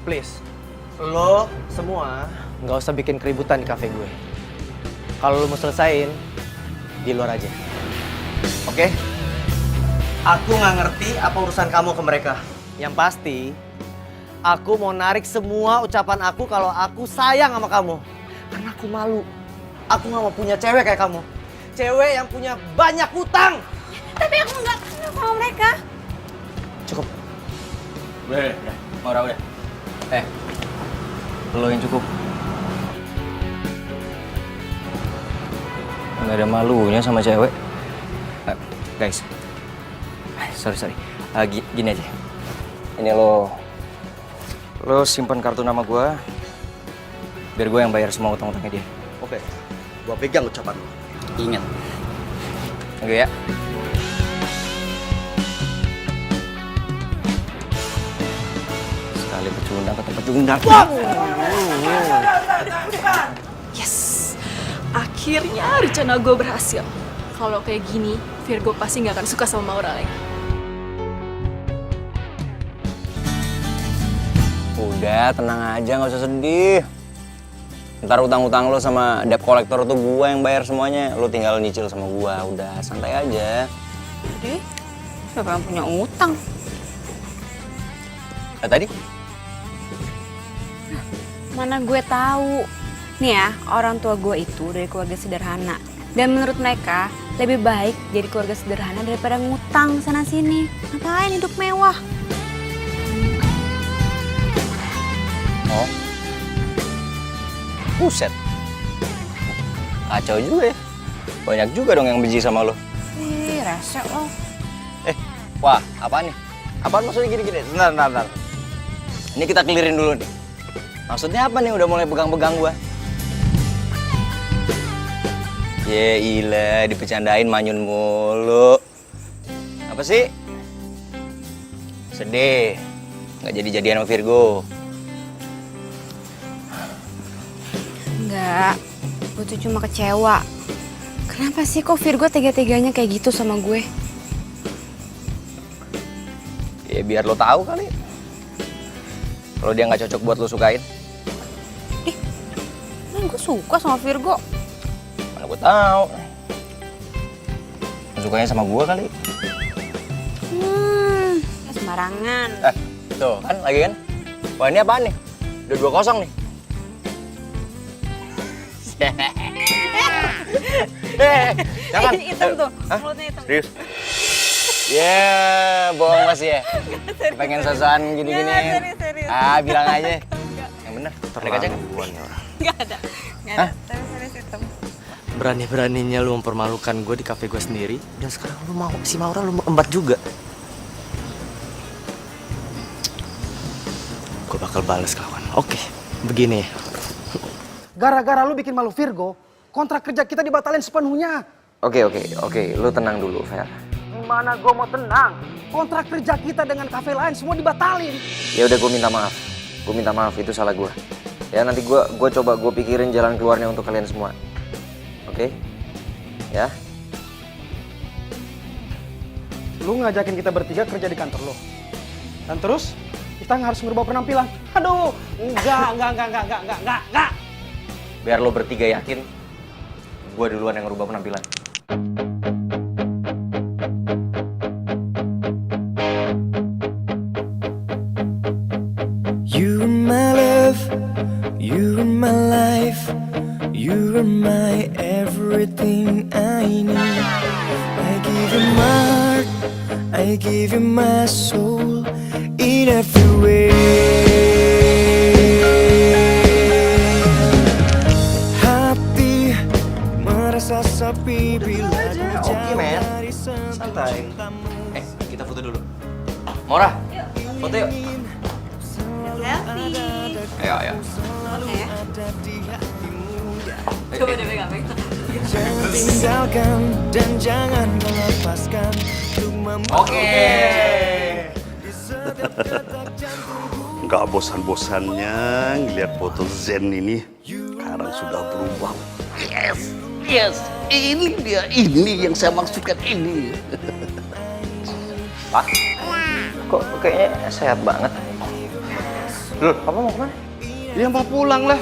Please, lo semua nggak usah bikin keributan di kafe gue. Kalau lo mau selesain, di luar aja. Oke? Aku nggak ngerti apa urusan kamu ke mereka. Yang pasti, aku mau narik semua ucapan aku kalau aku sayang sama kamu. Karena aku malu. Aku nggak mau punya cewek kayak kamu. Cewek yang punya banyak hutang. Tapi aku nggak kenal sama mereka. Cukup. Udah. Maura udah. Lo yang cukup. Nggak ada malunya sama cewek. Guys. Sorry. Gini aja. Ini lo simpan kartu nama gue. Biar gue yang bayar semua utang-utangnya dia. Oke. Gue pegang ucapan lo. Ingat. Oke ya. Sekali pecundang ketemu pecundang. Yes, akhirnya rencana gue berhasil. Kalau kayak gini, Virgo pasti nggak akan suka sama Maura lagi. Udah, tenang aja, nggak usah sedih. Ntar utang-utang lo sama debt collector tuh gue yang bayar semuanya. Lo tinggal nyicil sama gue, udah santai aja. Jadi, siapa yang punya utang? Tadi? Mana gue tahu. Nih ya, orang tua gue itu dari keluarga sederhana. Dan menurut mereka, lebih baik jadi keluarga sederhana daripada ngutang sana-sini. Ngapain hidup mewah? Oh. Buset. Kacau juga ya. Banyak juga dong yang benci sama lo. Ih, rese lo. Wah, apaan nih? Apaan maksudnya gini-gini? Bentar. Ini kita clearin dulu nih. Maksudnya apa nih udah mulai pegang-pegang gua? Ya ilah, dipecandain manyun mulu. Apa sih? Sedih. Nggak jadi-jadian sama Virgo. Enggak, gue tuh cuma kecewa. Kenapa sih kok Virgo tega-teganya kayak gitu sama gue? Ya biar lo tahu kali. Kalau dia nggak cocok buat lo sukain. Emang gue suka sama Virgo. Mana gue tahu. Lo sukanya sama gue kali. Sembarangan. Tuh kan lagi kan. Wah ini apaan nih? Udah 2-0 nih. Jangan. Hitam tuh, mulutnya hitam. Serius? Ya, bohong masih ya. Pengen sosokan gini-gini. Serius. Bilang aja. Yang bener. Ada kaca kan? Gak ada. Tapi serius hitam. Berani-beraninya lu mempermalukan gue di kafe gue sendiri. Dan sekarang lu mau si Maura lu embat juga. Gue bakal balas kawan. Oke, begini ya. Gara-gara lu bikin malu Virgo, kontrak kerja kita dibatalin sepenuhnya. Oke. Lu tenang dulu, Fer. Gimana gue mau tenang? Kontrak kerja kita dengan kafe lain semua dibatalin. Ya udah gue minta maaf. Itu salah gue. Ya nanti gue coba pikirin jalan keluarnya untuk kalian semua. Oke? Ya. Lu ngajakin kita bertiga kerja di kantor lo. Dan terus kita harus ngerubah penampilan. Aduh, enggak. Biar lo bertiga yakin, gue duluan yang ngerubah penampilan. You are my love, you are my life, you are my everything I need. I give you my heart, I give you my soul in every way. Hati merasa sepi bila Oke men, santai. Kita foto dulu. Maura, foto yuk. Selfie. Ayo. Oke ya. Coba deh pegang. Jangan tinggalkan dan jangan melepaskan. Oke. Nggak bosan-bosannya ngeliat foto Zen ini. Sekarang sudah berubah. Yes, ini dia, ini yang saya maksudkan ini. Pak, kok kayaknya sehat banget. Loh, Papa mau kemana? Ya Pak pulang lah.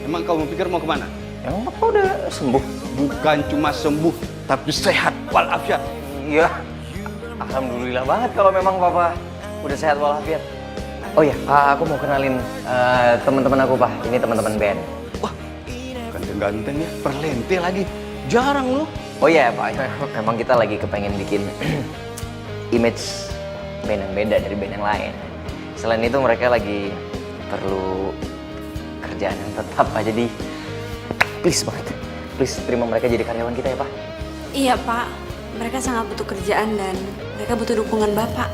Emang kamu pikir mau kemana? Emang Papa udah sembuh? Bukan cuma sembuh, tapi sehat walafiat. Iya. Alhamdulillah banget kalau memang Papa udah sehat walafiat. Oh iya, aku mau kenalin teman-teman aku, Pak. Ini teman-teman band. Wah, ganteng-ganteng ya, perlente lagi. Jarang loh. Oh iya, Pak. Memang kita lagi kepengen bikin image band yang beda dari band yang lain. Selain itu mereka lagi perlu kerjaan yang tetap, Pak. Jadi please banget, please terima mereka jadi karyawan kita ya, Pak. Iya Pak, mereka sangat butuh kerjaan dan mereka butuh dukungan Bapak.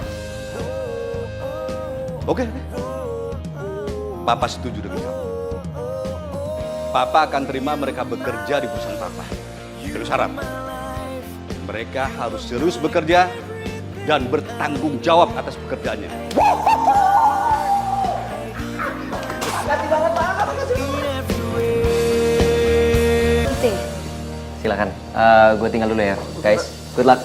Oke. Papa setuju dengan kamu. Papa akan terima mereka bekerja di perusahaan Papa. Terus syarat, mereka harus serius bekerja dan bertanggung jawab atas pekerjaannya. Silakan, gue tinggal dulu ya, guys. Good luck.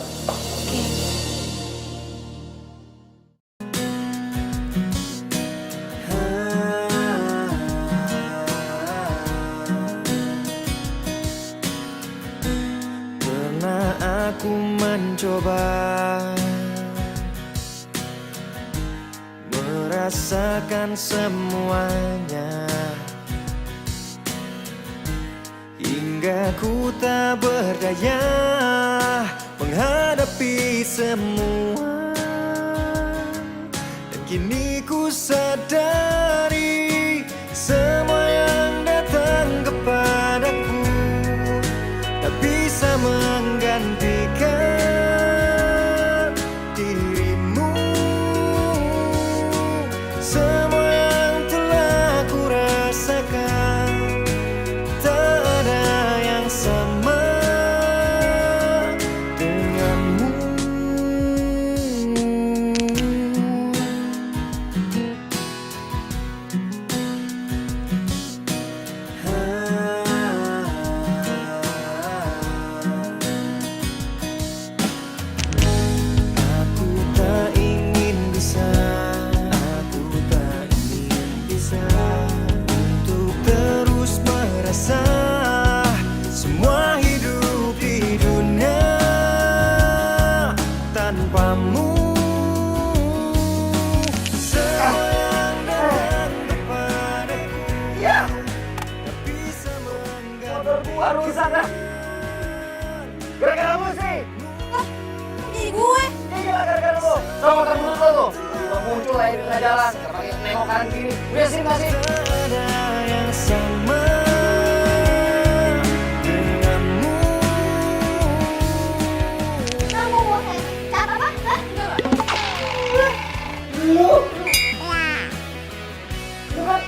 Pernah aku mencoba merasakan semuanya, hingga ku tak berdaya menghadapi semua. Dan kini ku sadari semua yang datang kepadaku tak bisa menggantikan dirimu. Semua yang telah ku rasakan tak ada yang sama denganmu. Aku tak ingin bisa, aku tak ingin bisa untuk terus merasa semua hidup di dunia tanpamu. Semua yang datang kepadaku tak bisa menggantikan. Baru sana. Gara-gara lu sih. Ih gue. Iya, gara-gara lu. Sama motor mulut lo tuh. Lo muncul aja di tengah jalan. Pakai nengok kanan kiri. Udah sini masih. Ada yang sama denganmu. Kamu mau cat apa? Hah?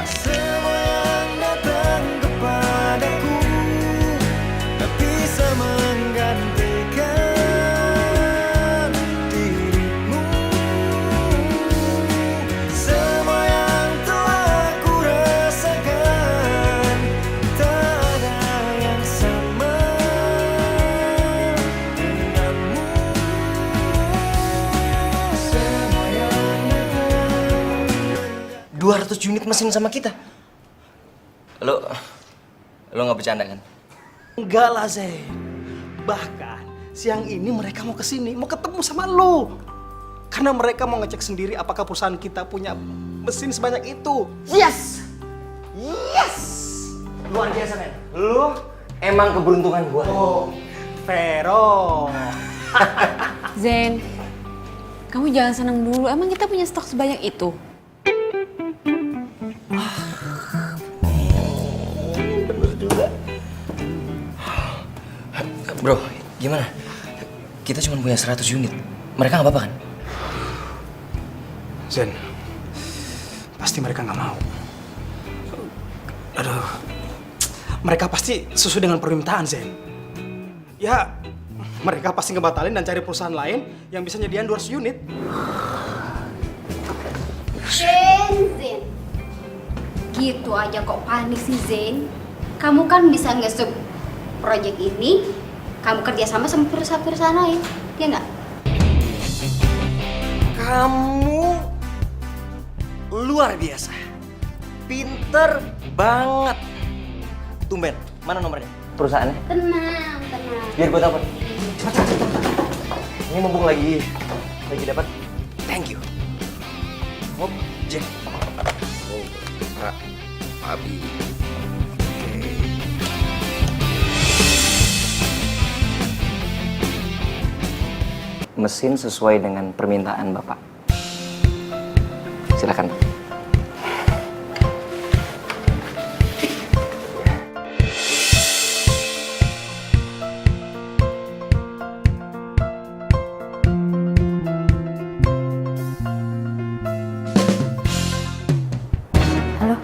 Semua yang datang kepadaku tak unit mesin sama kita. Lo nggak bercanda kan? Enggak lah, Zen. Bahkan siang ini mereka mau kesini, mau ketemu sama lo. Karena mereka mau ngecek sendiri apakah perusahaan kita punya mesin sebanyak itu. Yes! Yes! Luar biasa, men. Lo emang keberuntungan gua. Oh, Vero. Zen, kamu jangan seneng dulu. Emang kita punya stok sebanyak itu? Bener juga. Bro, gimana? Kita cuma punya 100 unit. Mereka nggak apa-apa kan? Zen, pasti mereka nggak mau. Aduh, mereka pasti sesuai dengan permintaan, Zen. Ya, mereka pasti ngebatalin dan cari perusahaan lain yang bisa nyediain 200 unit. Zen. Gitu aja kok panik sih, Zen. Kamu kan bisa nge-sub project ini, kamu kerjasama sama perusahaan-perusahaan lain, ya nggak? Kamu luar biasa. Pinter banget. Tumben, mana nomornya? Perusahaannya? Tenang. Biar gue dapat. Ini mumpung lagi dapat. Thank you. Hop, Jack. Oh, Pak Abi. Mesin sesuai dengan permintaan Bapak. Silakan, Pak. Halo.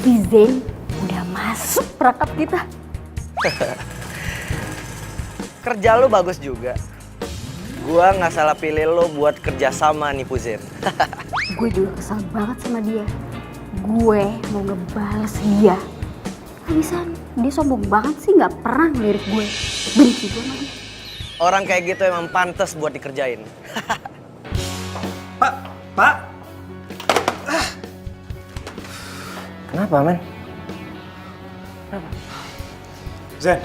Si Zen udah masuk perangkap kita. Kerja lo bagus juga. Gua nggak salah pilih lo buat kerja sama nih Puzen. Gue juga kesal banget sama dia. Gue mau ngebales dia. Habisan, dia sombong banget sih, nggak pernah ngelirik gue. Benci gue sama dia. Orang kayak gitu emang pantas buat dikerjain. Pak. Kenapa, men? Zen,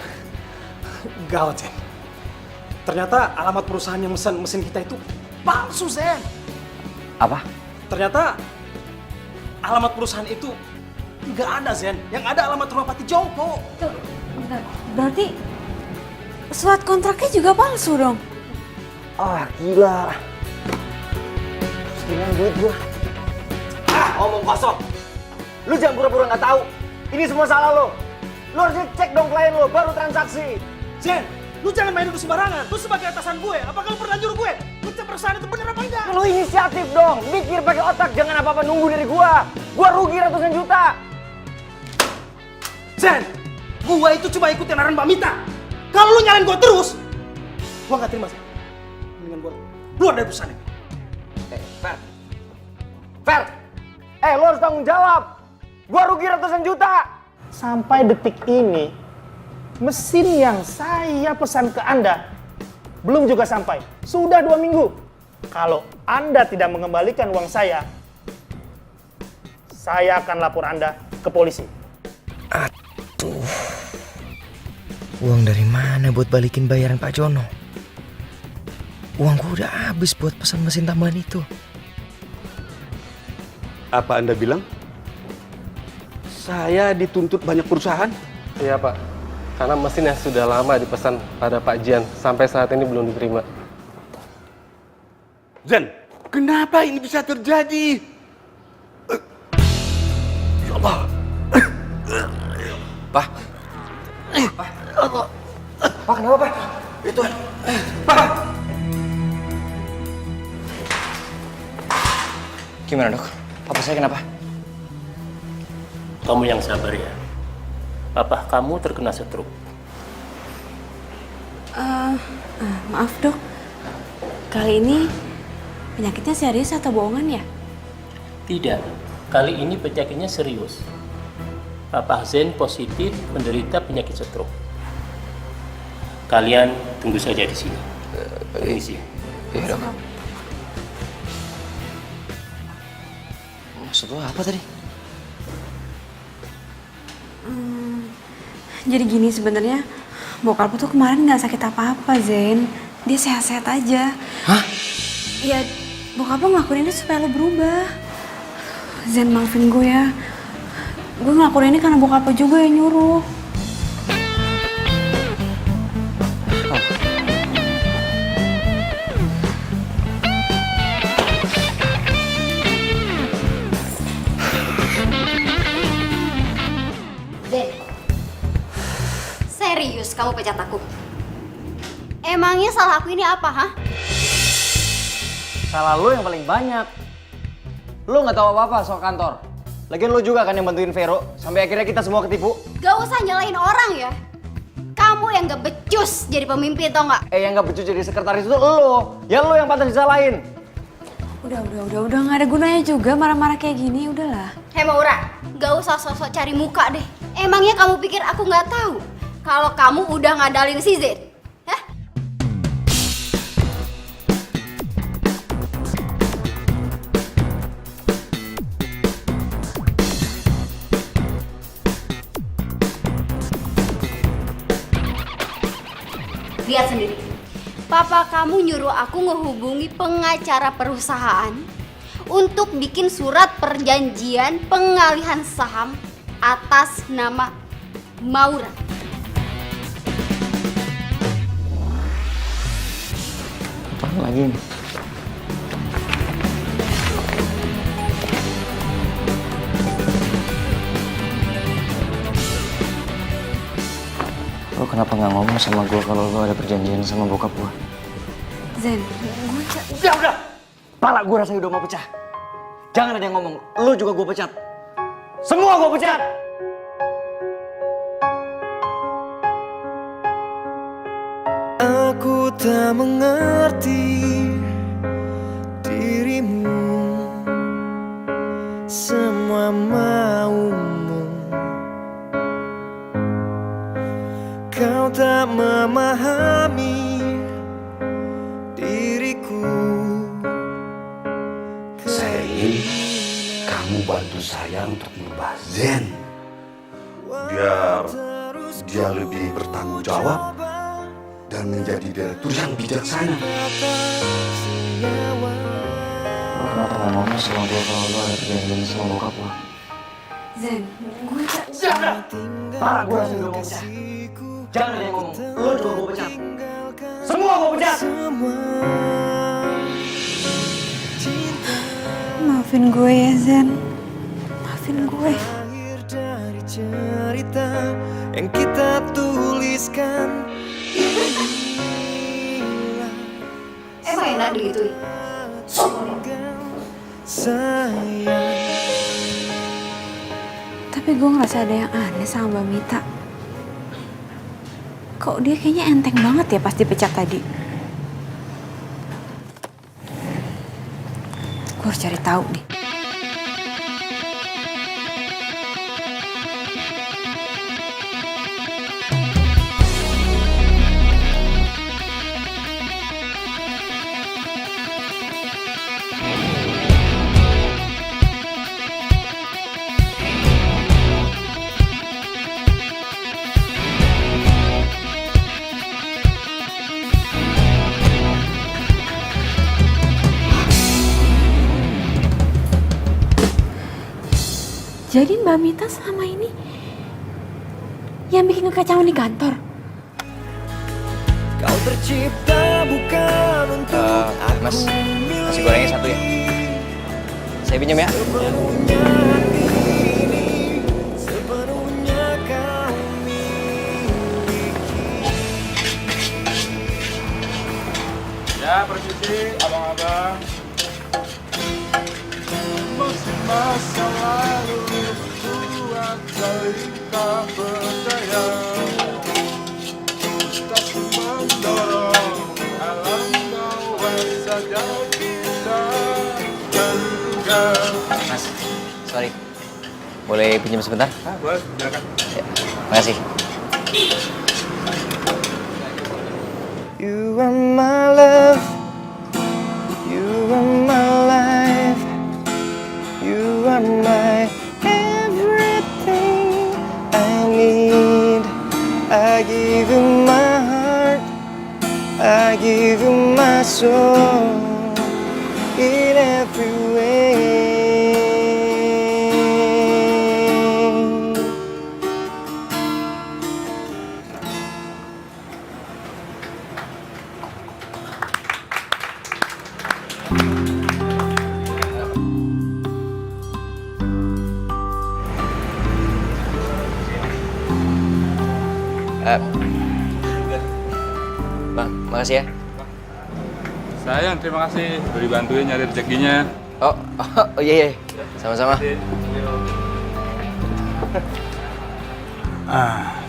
gawat, Zen. Ternyata alamat perusahaan yang mesen mesin kita itu palsu, Zen. Apa? Ternyata alamat perusahaan itu nggak ada, Zen. Yang ada alamat rumah Pati Jompo. Berarti surat kontraknya juga palsu dong? Ah, gila. Gila duit gua. Omong kosong. Lu jangan pura-pura nggak tahu. Ini semua salah lo. Lu harusnya cek dong klien lo baru transaksi. Zen, lu jangan main itu sembarangan. Lu sebagai atasan gue, apakah lu pernah nyuruh gue ngecek perusahaan itu bener apa enggak? Lu inisiatif dong. Mikir pakai otak, jangan apa-apa nunggu dari gua. Gua rugi ratusan juta. Zen, gua itu cuma ikutin arahan Mbak Mita. Kalau lu nyalain gua terus, gua nggak terima, Zen. Mendingan gua keluar dari perusahaan ini. Fer. Lo harus tanggung jawab. Gua rugi ratusan juta. Sampai detik ini, mesin yang saya pesan ke Anda belum juga sampai. Sudah 2 minggu. Kalau Anda tidak mengembalikan uang saya akan lapor Anda ke polisi. Aduh. Uang dari mana buat balikin bayaran Pak Jono? Uangku udah habis buat pesan mesin tambahan itu. Apa Anda bilang? Saya dituntut banyak perusahaan? Iya Pak, karena mesin yang sudah lama dipesan pada Pak Jian sampai saat ini belum diterima. Zen, kenapa ini bisa terjadi? Ya Allah. Pak, kenapa, Pak? Itu, Pak. Gimana, Dok? Papa saya kenapa? Kamu yang sabar ya. Papa kamu terkena stroke. Maaf dok, kali ini penyakitnya serius atau bohongan ya? Tidak, kali ini penyakitnya serius. Papa Zen positif menderita penyakit stroke. Kalian tunggu saja di sini. Permisi. Iya, Dok. Maksud lo apa tadi? Jadi gini sebenarnya bokap tuh kemarin nggak sakit apa-apa Zen, dia sehat-sehat aja. Hah? Ya bokap lo ngelakuin ini supaya lo berubah. Zen maafin gue ya, gue ngelakuin ini karena bokap lo juga yang nyuruh. Zen, serius kamu pecat aku? Emangnya salah aku ini apa, hah? Salah lo yang paling banyak. Lo nggak tahu apa-apa soal kantor. Lagian lo juga kan yang bantuin Vero sampai akhirnya kita semua ketipu. Gak usah nyalain orang ya. Kamu yang gak becus jadi pemimpin, tau nggak? Yang nggak becus jadi sekretaris itu lo. Ya lo yang pantas disalahin. Udah nggak ada gunanya juga marah-marah kayak gini, udahlah. Hei Maura, gak usah sosok cari muka deh. Emangnya kamu pikir aku nggak tahu kalau kamu udah ngadalin si Zen? Hah? Lihat sendiri. Papa kamu nyuruh aku ngehubungi pengacara perusahaan untuk bikin surat perjanjian pengalihan saham atas nama Maura. Apa lagi nih? Lo kenapa nggak ngomong sama gue kalau lo ada perjanjian sama bokap gue? Zen, Udah! Pala gue rasanya udah mau pecah. Jangan ada yang ngomong, lo juga gue pecat. Semua gue pecat! Aku tak mengerti dirimu, semua maumu. Kau tak memahami diriku. Saya ingin kamu bantu saya untuk merubah Zen. Biar dia lebih bertanggung jawab dan menjadi direktur yang bijaksana. Lo kenapa nggak ngomong sama gue kalau lo ada perjanjian sama bokap lo? Zen, gue Udah! Pala gue rasanya udah mau pecah. Jangan ada yang ngomong, lo juga gue pecat. Semua gue pecat! maafin gue ya Zen, maafin gue. Akhir dari cerita yang kita tuliskan. Emang enak digituin? Sayang. Tapi gue ngerasa ada yang aneh sama Mbak Mita. Kok dia kayaknya enteng banget ya pas dipecat tadi. Gue harus cari tahu nih. Jadi Mbak Mita selama ini yang bikin kekacauan di kantor. Kau tercipta bukan untuk Mas, nasi gorengnya satu ya. Saya pinjam ya. Sepenuhnya kau miliki. Ya, persisi, abang-abang. Masa lalu buat cerita percaya. Tak mendorong alam bawah saja kita tinggal. Mas, sorry. Boleh pinjam sebentar? Boleh, silakan. Ya, makasih. You are my love, you are my life, you are give you my soul in every way. Bang, makasih ya. Sayang, terima kasih udah dibantuin nyari rezekinya. Oh iya. Sama-sama.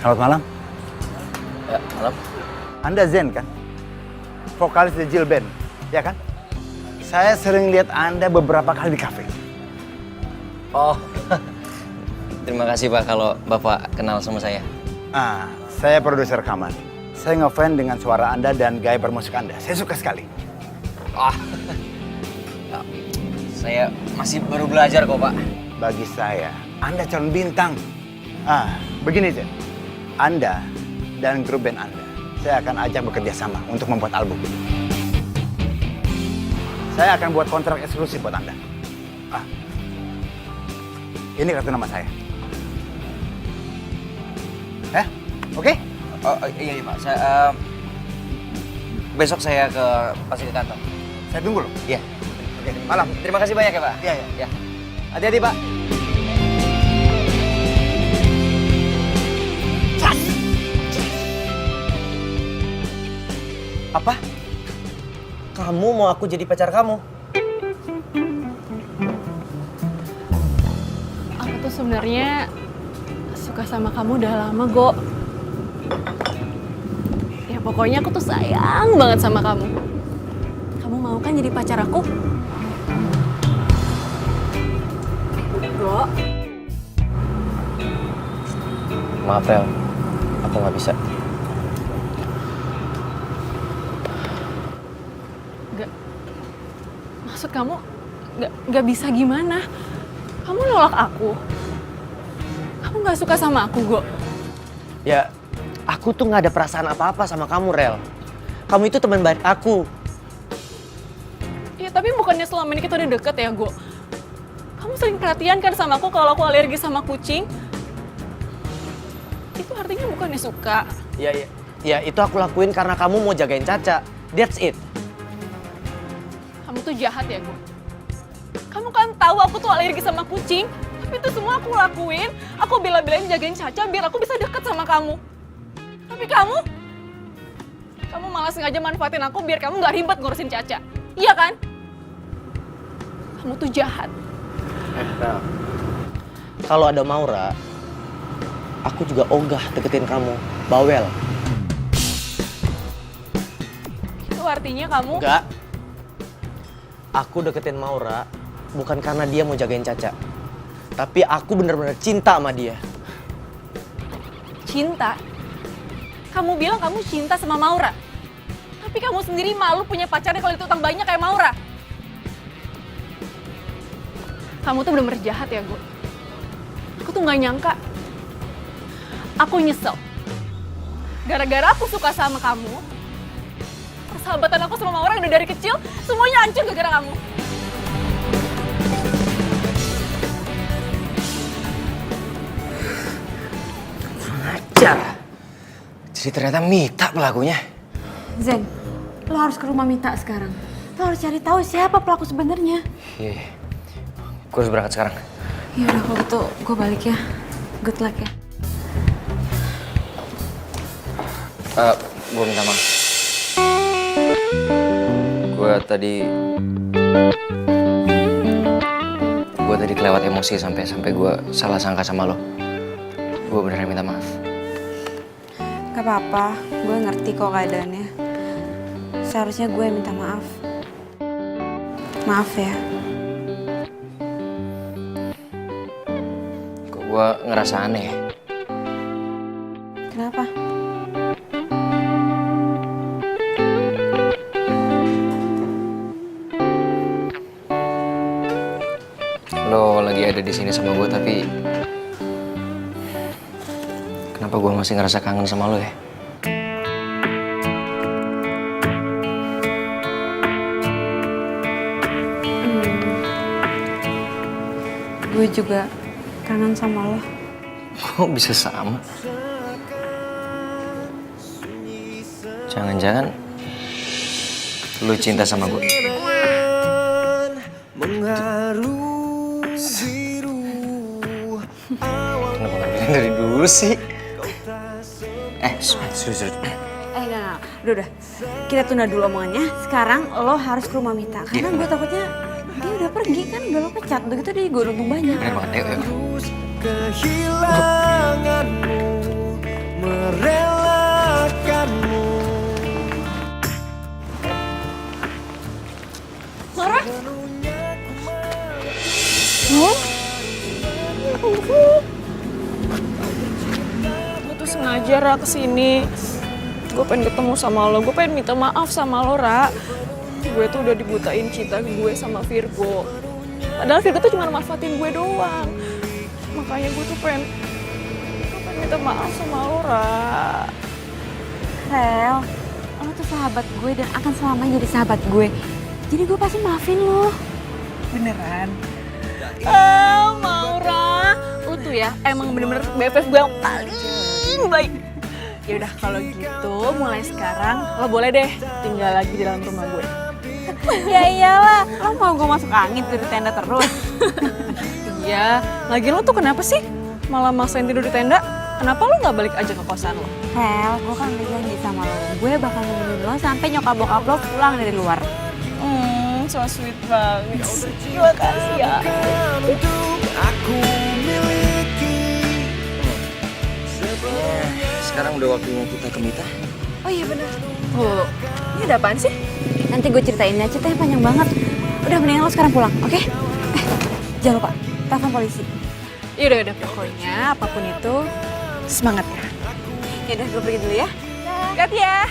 Selamat malam. Ya, malam. Anda Zen kan? Vokalis The Jill Band, ya kan? Saya sering lihat Anda beberapa kali di kafe. Oh, terima kasih Pak kalau Bapak kenal sama saya. Saya produser rekaman. Saya ngefans dengan suara Anda dan gaya bermusik Anda. Saya suka sekali. Saya masih baru belajar kok Pak. Bagi saya, Anda calon bintang. Begini Zen. Anda dan grup band Anda, saya akan ajak bekerja sama untuk membuat album. Saya akan buat kontrak eksklusif buat Anda. Ini kartu nama saya. Oke? Oh iya Pak. Besok saya pasti ke kantor. Saya tunggu loh. Iya. Oke, malam. Terima kasih banyak ya Pak. Iya. Hati-hati Pak. Apa? Kamu mau aku jadi pacar kamu? Aku tuh sebenarnya suka sama kamu udah lama, Go. Ya pokoknya aku tuh sayang banget sama kamu. Kamu mau kan jadi pacar aku? Go. Maaf, Rel. Aku nggak bisa. Maksud kamu nggak bisa gimana? Kamu nolak aku? Kamu nggak suka sama aku, Go? Ya, aku tuh nggak ada perasaan apa-apa sama kamu, Rel. Kamu itu teman baik aku. Ya tapi bukannya selama ini kita udah deket ya, Go? Kamu sering perhatian kan sama aku kalau aku alergi sama kucing? Itu artinya bukannya suka. Ya itu aku lakuin karena kamu mau jagain Caca. That's it. Kamu tuh jahat ya, Go. Kamu kan tahu aku tuh alergi sama kucing. Tapi itu semua aku lakuin. Aku bela-belain jagain Caca biar aku bisa deket sama kamu. Tapi kamu malah sengaja manfaatin aku biar kamu gak ribet ngurusin Caca. Iya kan? Kamu tuh jahat. Rel, kalau ada Maura, aku juga ogah deketin kamu. Bawel. Itu artinya kamu... Enggak. Aku deketin Maura bukan karena dia mau jagain Caca. Tapi aku bener-bener cinta sama dia. Cinta? Kamu bilang kamu cinta sama Maura. Tapi kamu sendiri malu punya pacarnya kalau itu utang banyak kayak Maura. Kamu tuh bener-bener jahat ya, Go. Aku tuh gak nyangka. Aku nyesel. Gara-gara aku suka sama kamu, persahabatan aku sama Maura yang udah dari kecil, semuanya hancur gara-gara kamu. Ajar. Jadi ternyata Mita pelakunya. Zen, lo harus ke rumah Mita sekarang. Lo harus cari tahu siapa pelaku sebenarnya. Iya. Gue harus berangkat sekarang. Ya udah kalau gitu gue balik ya. Good luck ya. Gue minta maaf. Gue tadi kelewat emosi sampai gue salah sangka sama lo. Gue beneran minta maaf. Gak apa-apa, gue ngerti kok keadaannya. Seharusnya gue yang minta maaf. Maaf ya. Kok gue ngerasa aneh ya? Kenapa? Lo lagi ada di sini sama gue tapi kenapa gue masih ngerasa kangen sama lo ya? Gue juga kangen sama lo. Kok bisa sama? Jangan-jangan lu cinta sama gue? Kenapa gak bilang dari dulu sih? Serius. Enggak. Udah. Kita tunda dulu omongannya. Sekarang lo harus ke rumah Mita. Karena gue takutnya dia udah pergi kan, udah lo pecat. Begitu dia gue untung banyak. Bener banget, ayo. Kehilanganmu, merelakanmu. Laura? Gue tuh sengaja Ra kesini. Gue pengen ketemu sama lo, gue pengen minta maaf sama lo, Ra. Gue tuh udah dibutain cinta gue sama Virgo. Padahal Virgo tuh cuma manfaatin gue doang. Makanya gue tuh pengen minta maaf sama lo, Ra. Rel, lo tuh sahabat gue dan akan selamanya jadi sahabat gue. Jadi gue pasti maafin lo. Beneran? Maura, lo tuh ya emang bener-bener BFF gue yang paling baik. Ya udah kalau gitu mulai sekarang lo boleh deh tinggal lagi di dalam rumah gue. Ya iyalah, lo mau gue masuk angin tidur di tenda terus? Iya, lagi lo tuh kenapa sih malah maksain tidur di tenda? Kenapa lo nggak balik aja ke kosan lo? Rel, gue kan udah janji sama lo. Gue bakal nemenin lo sampai nyokap bokap lo pulang dari luar. So sweet banget. Terima kasih ya. Aku miliki. Sekarang udah waktunya kita ke Mita. Oh iya benar. Oh, ini ada apaan sih? Nanti gue ceritain ya, ceritanya panjang banget. Udah mendingan lo sekarang pulang, oke? Jangan lupa, telepon polisi. Yaudah, pokoknya apapun itu semangat ya. Yaudah, gue pergi dulu ya. Hati ya.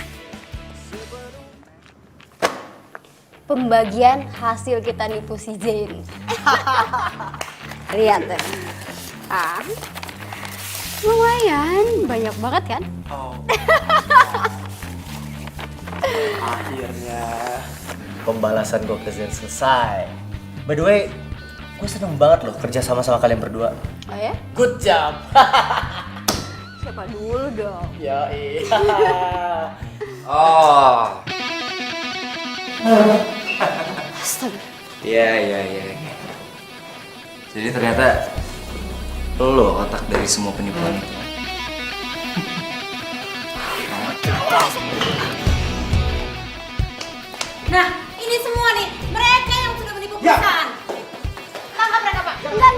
Pembagian hasil kita nipu si Zain. Lihat deh. Lumayan, banyak banget kan? Akhirnya pembalasan gue ke Zen selesai. By the way, gue seneng banget loh kerja sama kalian berdua. Oh ya? Good job. Siapa dulu dong? Ya iya. Oh. Astaga. Iya. Jadi ternyata lo otak dari semua penipuan itu. Nah, ini semua nih, mereka yang sudah menipu perusahaan. Tangkap mereka, Pak. Enggak,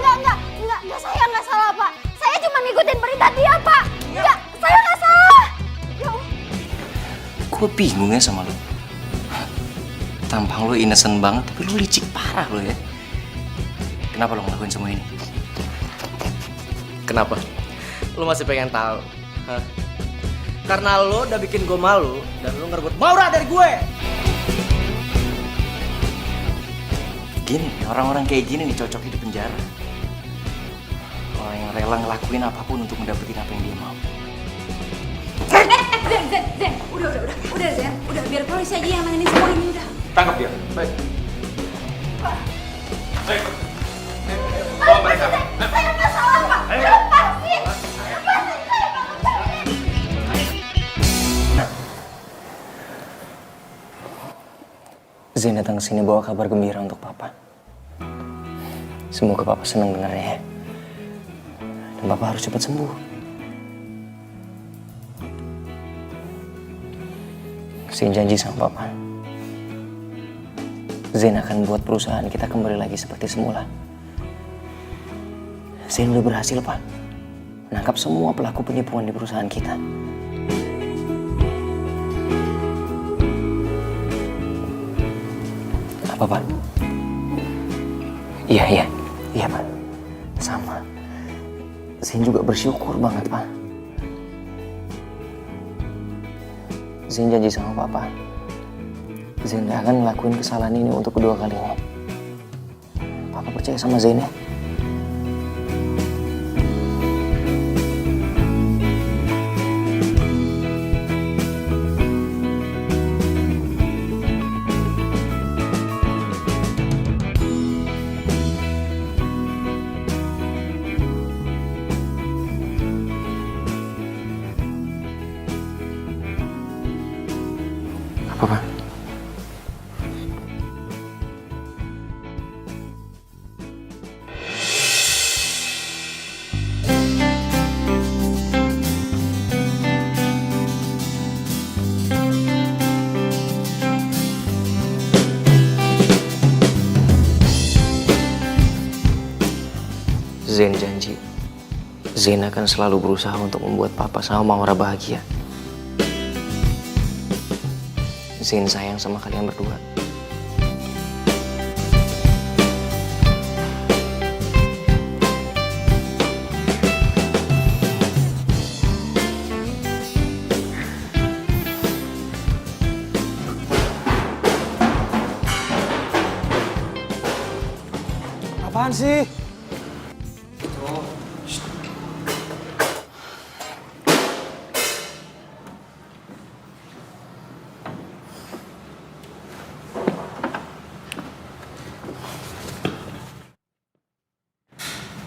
saya nggak salah, Pak. Saya cuma ngikutin perintah dia, Pak. Enggak, saya nggak salah. Ya Allah. Gue bingung ya sama lo. Tampang lo innocent banget, tapi lo licik parah lo ya. Kenapa lo ngelakuin semua ini? Kenapa? Lo masih pengen tahu? Hah? Karena lo udah bikin gue malu dan lo ngerebut Maura dari gue. Gini, orang-orang kayak gini nih cocok di penjara. Orang yang rela ngelakuin apapun untuk mendapatkan apa yang dia mau. Zen, udah Zen, udah biar polisi aja yang nanganin semua ini udah. Tangkap dia. Baik. Bawa mereka. Saya nggak salah, Pak. Lepasin. Zain datang ke sini bawa kabar gembira untuk Papa. Semoga Papa senang dengarnya ya. Dan Papa harus cepat sembuh. Zain janji sama Papa. Zain akan buat perusahaan kita kembali lagi seperti semula. Zain udah berhasil, Pak. Menangkap semua pelaku penipuan di perusahaan kita. Apa, Pak? Iya, Pak. Sama. Zain juga bersyukur banget, Pak. Zain janji sama Papa. Zain gak akan ngelakuin kesalahan ini untuk kedua kalinya. Papa percaya sama Zain ya? Papa. Zain janji, Zain akan selalu berusaha untuk membuat Papa sama Maura bahagia. Zain sayang sama kalian berdua. Apaan sih?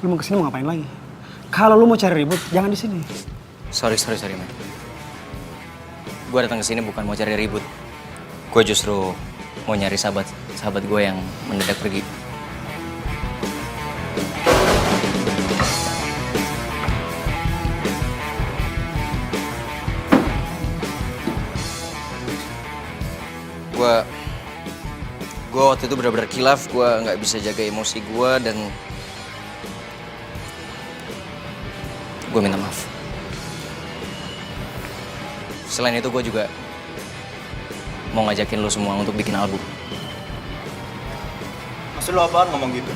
Lu mau kesini mau ngapain lagi? Kalau lu mau cari ribut, jangan di sini. Sorry man. Gue datang ke sini bukan mau cari ribut. Gue justru mau nyari sahabat gue yang mendadak pergi. Gue waktu itu benar-benar kilaf. Gue nggak bisa jaga emosi gue dan gue minta maaf. Selain itu gue juga mau ngajakin lo semua untuk bikin album. Maksud lo apaan ngomong gitu?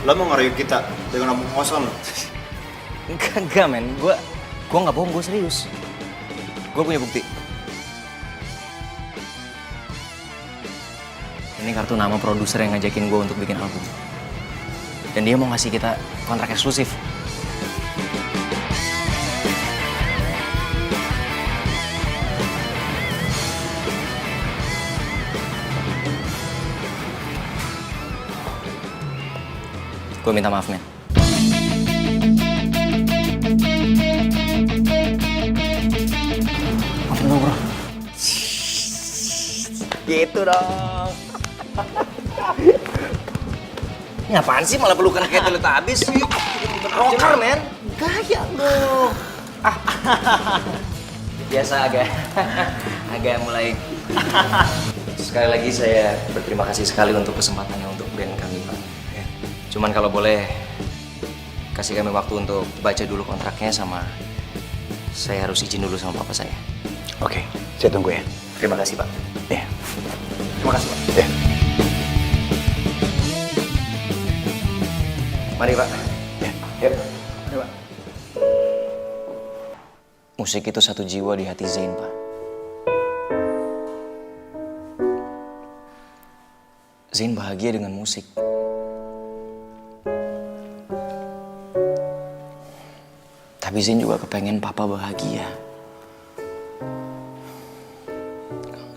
Lo mau ngerayu kita dengan omong kosong lo? Enggak men, gue nggak bohong, gue serius. Gue punya bukti. Ini kartu nama produser yang ngajakin gue untuk bikin album. Dan dia mau ngasih kita kontrak eksklusif. Gue minta maaf, men. Maafin gue, bro. Gitu dong. Ini apaan sih malah pelukan kayak Teletubbies? Rocker, men. Gaya lo. Biasa agak mulai. Sekali lagi saya berterima kasih sekali untuk kesempatannya untuk band kami, Pak. Cuman kalau boleh kasih kami waktu untuk baca dulu kontraknya, sama saya harus izin dulu sama papa saya. Oke, saya tunggu ya. Terima kasih, Pak. Ya. Terima kasih, Pak. Ya. Mari, Pak. Ya. Yuk. Mari, Pak. Musik itu satu jiwa di hati Zain, Pak. Zain bahagia dengan musik. Tapi Zain juga kepengen papa bahagia.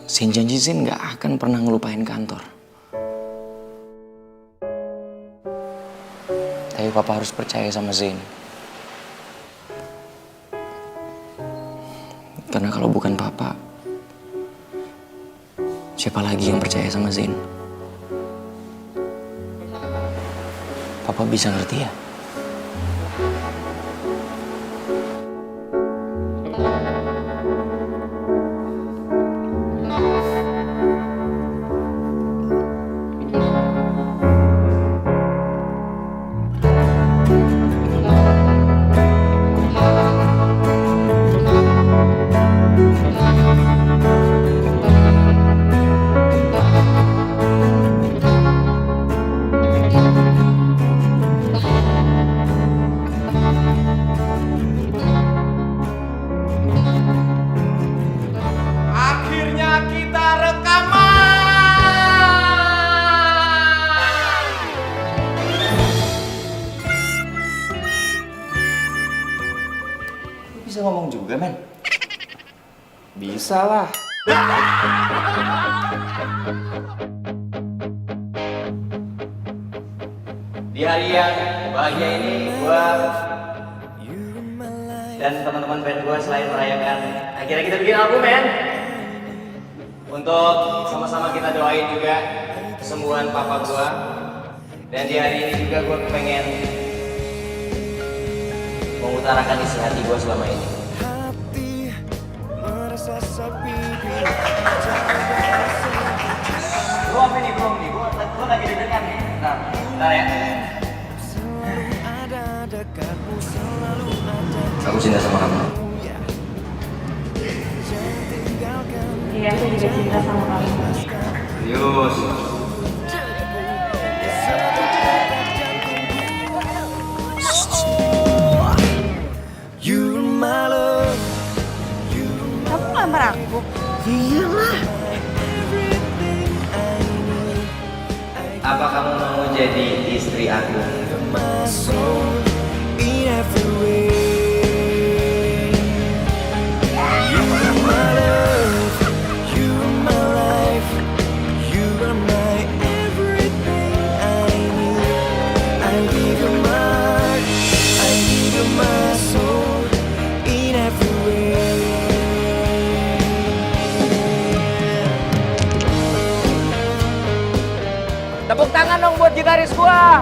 Zain janji Zain gak akan pernah ngelupain kantor. Tapi papa harus percaya sama Zain. Karena kalau bukan papa, siapa lagi yang percaya sama Zain? Papa bisa ngerti ya? Bisa ngomong juga, men? Bisa lah. Di hari yang bahagia ini, gua dan teman-teman band gua selain merayakan akhirnya kita bikin album, men. Untuk sama-sama kita doain juga kesembuhan papa gua. Dan di hari ini juga gua pengen mengutarakan isi hati gua selama ini. Lu apa nih bro nih? Gua lagi deg-degan nih. Bentar ya. Aku cinta sama kamu. Iya, aku juga cinta sama kamu. Serius. Kamu ngelamar aku? Iyalah. Apa kamu mau jadi istri aku? Tepuk tangan dong buat gitaris gua.